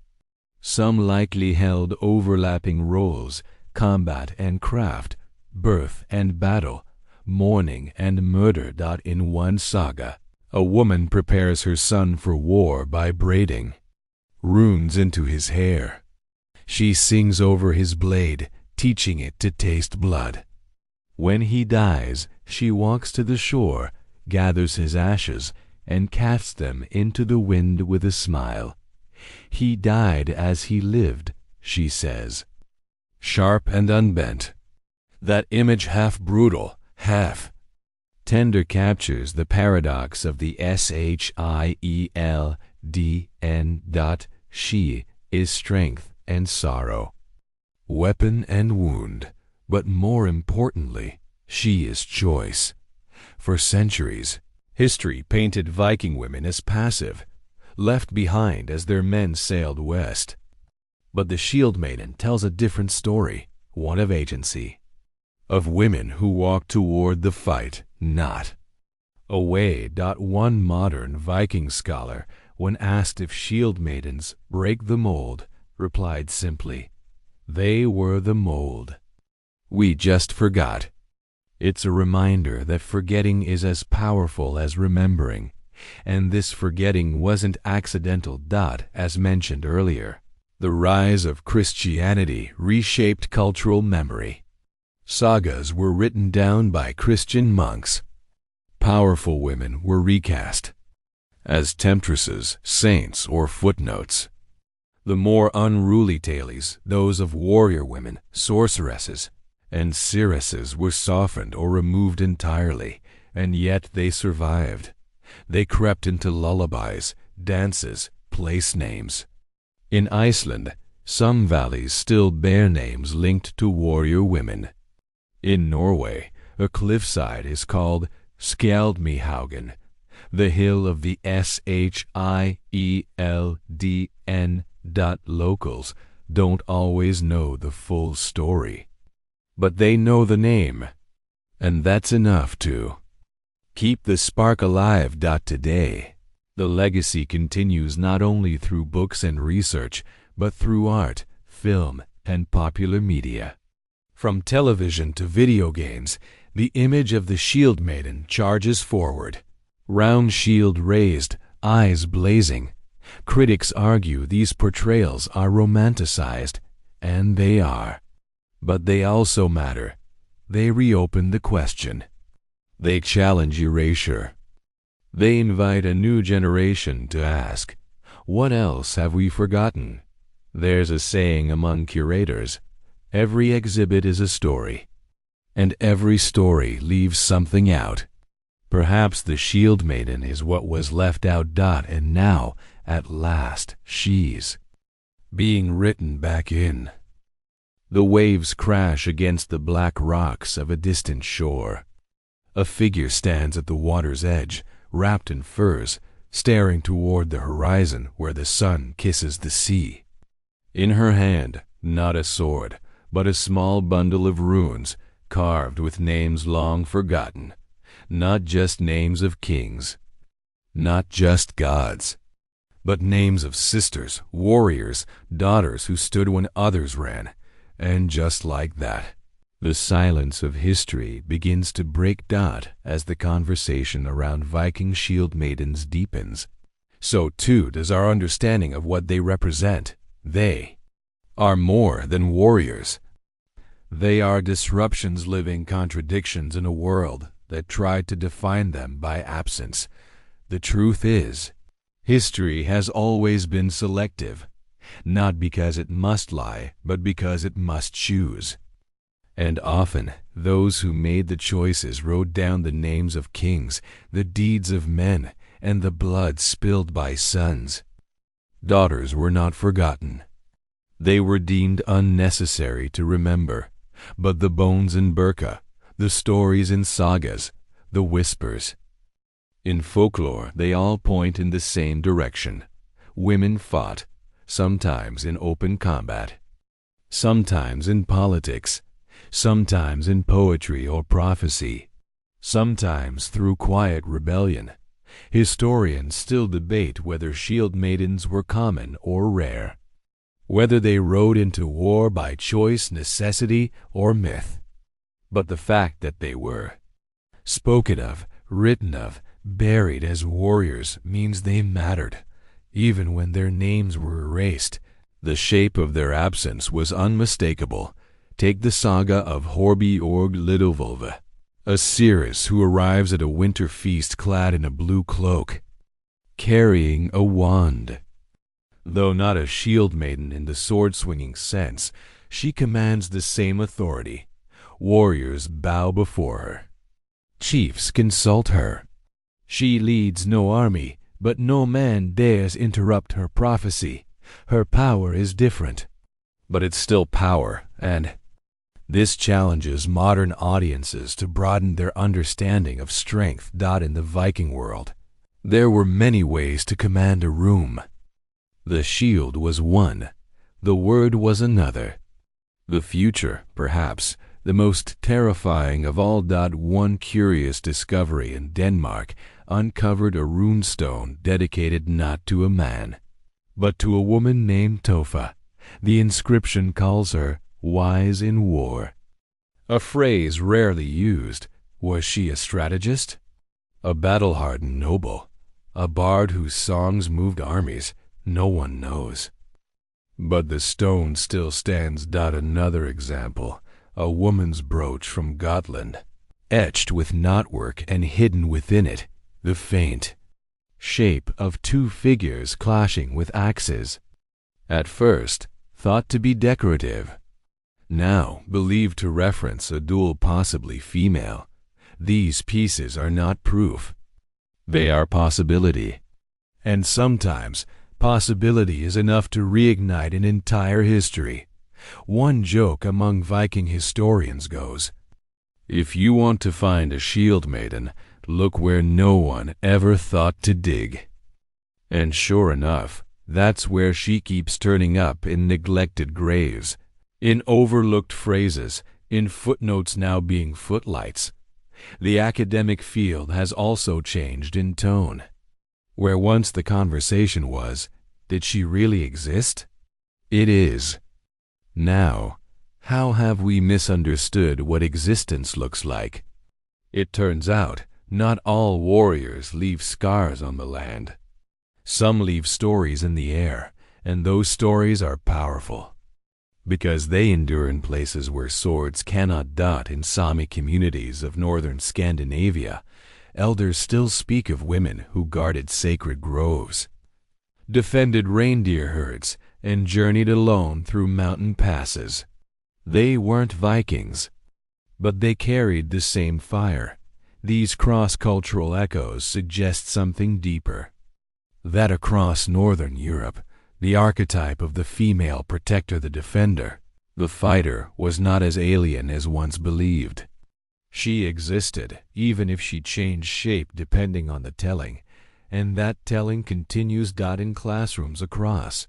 Some likely held overlapping roles: combat and craft, birth and battle, mourning and murder. In one saga, a woman prepares her son for war by braiding runes into his hair. She sings over his blade, teaching it to taste blood. When he dies, she walks to the shore, gathers his ashes, and casts them into the wind with a smile. He died as he lived, she says. Sharp and unbent, that image half brutal, half tender captures the paradox of the Shieldn. She is strength and sorrow, weapon and wound, But more importantly, she is choice. For centuries, history painted Viking women as passive, left behind as their men sailed west. But the Shield Maiden tells a different story, one of agency, of women who walk toward the fight, not away. One modern Viking scholar, when asked if Shield Maidens break the mold, replied simply, "They were the mold. We just forgot." It's a reminder that forgetting is as powerful as remembering, and this forgetting wasn't accidental. As mentioned earlier, the rise of Christianity reshaped cultural memory. Sagas were written down by Christian monks. Powerful women were recast as temptresses, saints, or footnotes. The more unruly tales, those of warrior women, sorceresses, and seeresses, were softened or removed entirely, and yet they survived. They crept into lullabies, dances, place names. In Iceland, some valleys still bear names linked to warrior women. In Norway, a cliffside is called Skjaldmihaugen, the hill of the Shieldn. Locals don't always know the full story, but they know the name, and that's enough to keep the spark alive. Today, the legacy continues not only through books and research, but through art, film, and popular media. From television to video games, the image of the Shield Maiden charges forward. Round shield raised, eyes blazing. Critics argue these portrayals are romanticized, and they are. But they also matter. They reopen the question. They challenge erasure. They invite a new generation to ask, what else have we forgotten? There's a saying among curators, every exhibit is a story, and every story leaves something out. Perhaps the Shield Maiden is what was left out. And now, at last, she's being written back in. The waves crash against the black rocks of a distant shore. A figure stands at the water's edge, wrapped in furs, staring toward the horizon where the sun kisses the sea. In her hand, not a sword, but a small bundle of runes, carved with names long forgotten. Not just names of kings, not just gods, but names of sisters, warriors, daughters who stood when others ran. And just like that, the silence of history begins to break. As the conversation around Viking Shield Maidens deepens, so too does our understanding of what they represent. They are more than warriors. They are disruptions, living contradictions in a world that tried to define them by absence. The truth is, history has always been selective, not because it must lie, but because it must choose. And often, those who made the choices wrote down the names of kings, the deeds of men, and the blood spilled by sons. Daughters were not forgotten. They were deemed unnecessary to remember, but the bones in Burka, the stories in sagas, the whispers in folklore, they all point in the same direction. Women fought, sometimes in open combat, sometimes in politics, sometimes in poetry or prophecy, sometimes through quiet rebellion. Historians still debate whether Shield Maidens were common or rare, whether they rode into war by choice, necessity, or myth. But the fact that they were spoken of, written of, buried as warriors means they mattered, even when their names were erased. The shape of their absence was unmistakable. Take the saga of Horbi-Org Lidovulva, a seeress who arrives at a winter feast clad in a blue cloak, carrying a wand. Though not a shield maiden in the sword-swinging sense, she commands the same authority. Warriors bow before her. Chiefs consult her. She leads no army, but no man dares interrupt her prophecy. Her power is different, but it's still power, and This challenges modern audiences to broaden their understanding of strength. In the Viking world, there were many ways to command a room. The shield was one, the word was another. The future, perhaps, the most terrifying of all. One curious discovery in Denmark uncovered a runestone dedicated not to a man, but to a woman named Tofa. The inscription calls her wise in war. A phrase rarely used. Was she a strategist? A battle-hardened noble? A bard whose songs moved armies? No one knows. But the stone still stands. Another example, a woman's brooch from Gotland, etched with knotwork and hidden within it the faint shape of two figures clashing with axes. At first thought to be decorative, now believed to reference a duel, possibly female. These pieces are not proof. They are possibility. And sometimes possibility is enough to reignite an entire history. One joke among Viking historians goes, "If you want to find a shield maiden, look where no one ever thought to dig." And sure enough, that's where she keeps turning up, in neglected graves, in overlooked phrases, in footnotes now being footlights. The academic field has also changed in tone. Where once the conversation was, did she really exist? It is. Now, how have we misunderstood what existence looks like? It turns out, not all warriors leave scars on the land. Some leave stories in the air, and those stories are powerful, because they endure in places where swords cannot. In Sami communities of northern Scandinavia, elders still speak of women who guarded sacred groves, defended reindeer herds, and journeyed alone through mountain passes. They weren't Vikings, but they carried the same fire. These cross-cultural echoes suggest something deeper. That across northern Europe, the archetype of the female protector, the defender, the fighter, was not as alien as once believed. She existed, even if she changed shape depending on the telling, and that telling continues. In classrooms across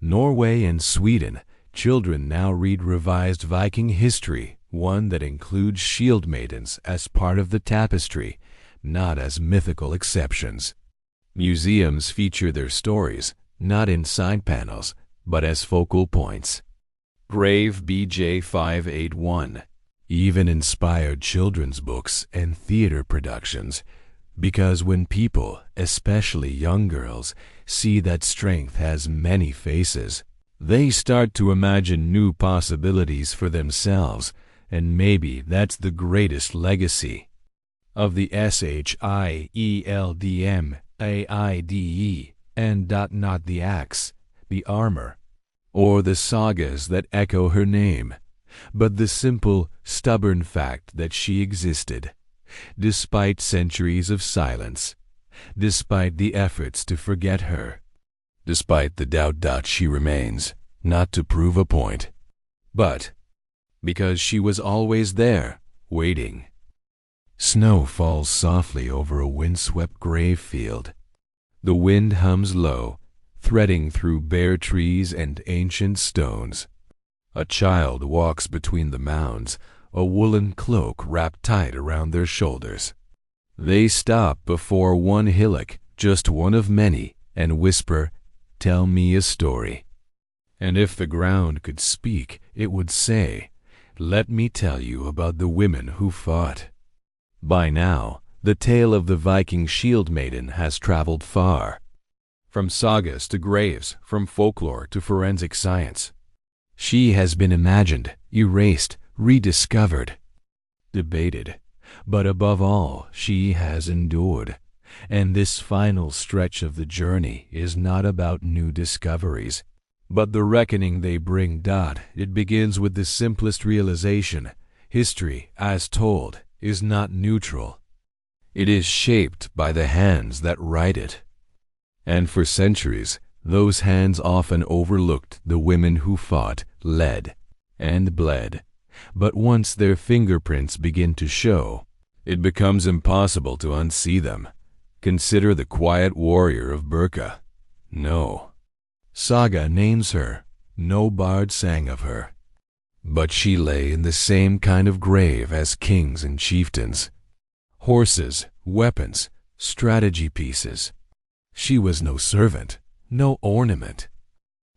Norway and Sweden, children now read revised Viking history, one that includes shield maidens as part of the tapestry, not as mythical exceptions. Museums feature their stories, not in side panels, but as focal points. Grave BJ 581 even inspired children's books and theater productions, because when people, especially young girls, see that strength has many faces, they start to imagine new possibilities for themselves, and maybe that's the greatest legacy of the Shieldmaide, and not the axe, the armor, or the sagas that echo her name, but the simple, stubborn fact that she existed, despite centuries of silence, despite the efforts to forget her, despite the doubt. She remains, not to prove a point, but because she was always there, waiting. Snow falls softly over a windswept grave field. The wind hums low, threading through bare trees and ancient stones. A child walks between the mounds, a woolen cloak wrapped tight around their shoulders. They stop before one hillock, just one of many, and whisper, "Tell me a story." And if the ground could speak, it would say, "Let me tell you about the women who fought." By now, the tale of the Viking Shieldmaiden has traveled far. From sagas to graves, from folklore to forensic science. She has been imagined, erased, rediscovered, debated, but above all, she has endured. And this final stretch of the journey is not about new discoveries, but the reckoning they bring. It begins with the simplest realization: history, as told, is not neutral. It is shaped by the hands that write it. And for centuries, those hands often overlooked the women who fought, led, and bled, But once their fingerprints begin to show, it becomes impossible to unsee them. Consider the quiet warrior of Burka. No saga names her, no bard sang of her. But she lay in the same kind of grave as kings and chieftains. Horses, weapons, strategy pieces. She was no servant, no ornament.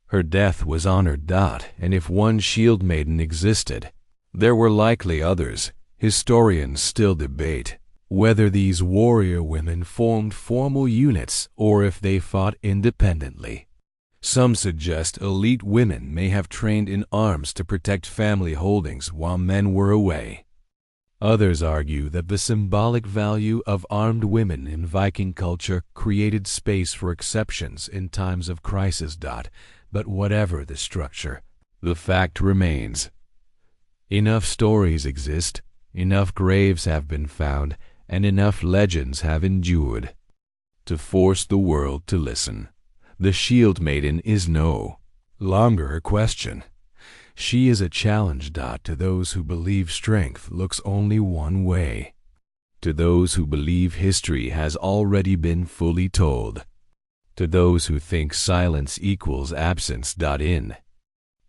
Her death was honored, and if one shield maiden existed, there were likely others. Historians still debate whether these warrior women formed formal units or if they fought independently. Some suggest elite women may have trained in arms to protect family holdings while men were away. Others argue that the symbolic value of armed women in Viking culture created space for exceptions in times of crisis. But whatever the structure, the fact remains. Enough stories exist, enough graves have been found, and enough legends have endured to force the world to listen. The Shield Maiden is no longer a question. She is a challenge. To those who believe strength looks only one way. To those who believe history has already been fully told. To those who think silence equals absence. In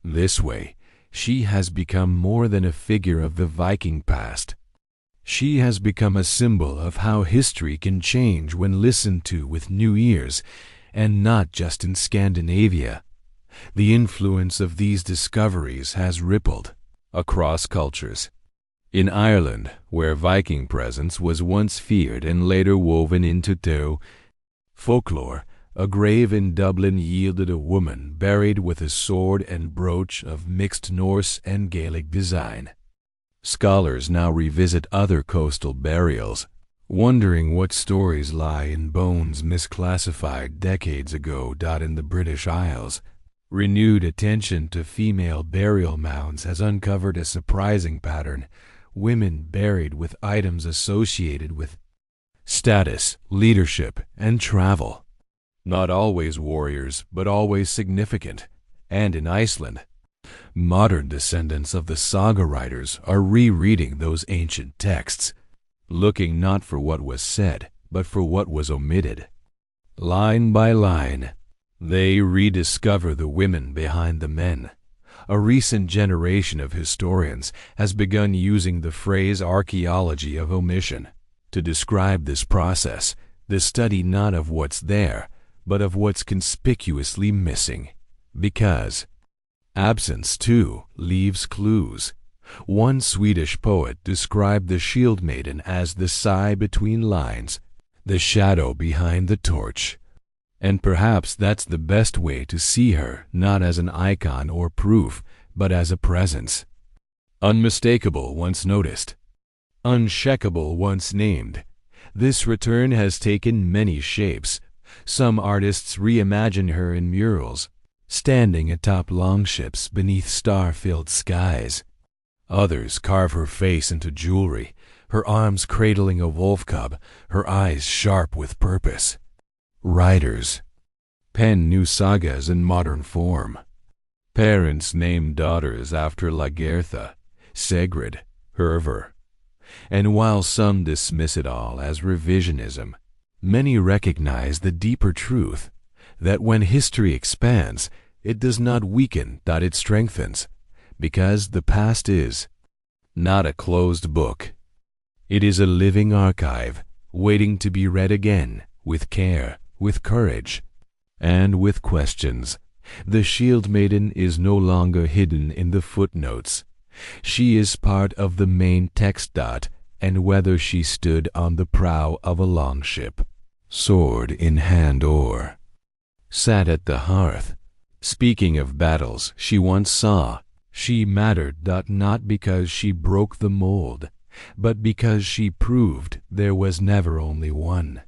this way, she has become more than a figure of the Viking past. She has become a symbol of how history can change when listened to with new ears, and not just in Scandinavia. The influence of these discoveries has rippled across cultures. In Ireland, where Viking presence was once feared and later woven into folklore, a grave in Dublin yielded a woman buried with a sword and brooch of mixed Norse and Gaelic design. Scholars now revisit other coastal burials, wondering what stories lie in bones misclassified decades ago. In the British Isles, renewed attention to female burial mounds has uncovered a surprising pattern: women buried with items associated with status, leadership, and travel. Not always warriors, but always significant. And in Iceland, modern descendants of the saga writers are rereading those ancient texts, looking not for what was said, but for what was omitted. Line by line, they rediscover the women behind the men. A recent generation of historians has begun using the phrase archaeology of omission to describe this process, the study not of what's there, but of what's conspicuously missing. Because absence, too, leaves clues. One Swedish poet described the Shield Maiden as the sigh between lines, the shadow behind the torch. And perhaps that's the best way to see her, not as an icon or proof, but as a presence. Unmistakable once noticed, unshakable once named. This return has taken many shapes. Some artists reimagine her in murals, standing atop longships beneath star-filled skies. Others carve her face into jewelry, her arms cradling a wolf cub, her eyes sharp with purpose. Writers pen new sagas in modern form. Parents name daughters after Lagertha, Sigrid, Hervor. And while some dismiss it all as revisionism, many recognize the deeper truth that when history expands, it does not weaken, it strengthens, because the past is not a closed book. It is a living archive, waiting to be read again, with care, with courage, and with questions. The Shield Maiden is no longer hidden in the footnotes. She is part of the main text. And whether she stood on the prow of a longship, sword in hand, or sat at the hearth, speaking of battles she once saw, she mattered not because she broke the mold, but because she proved there was never only one.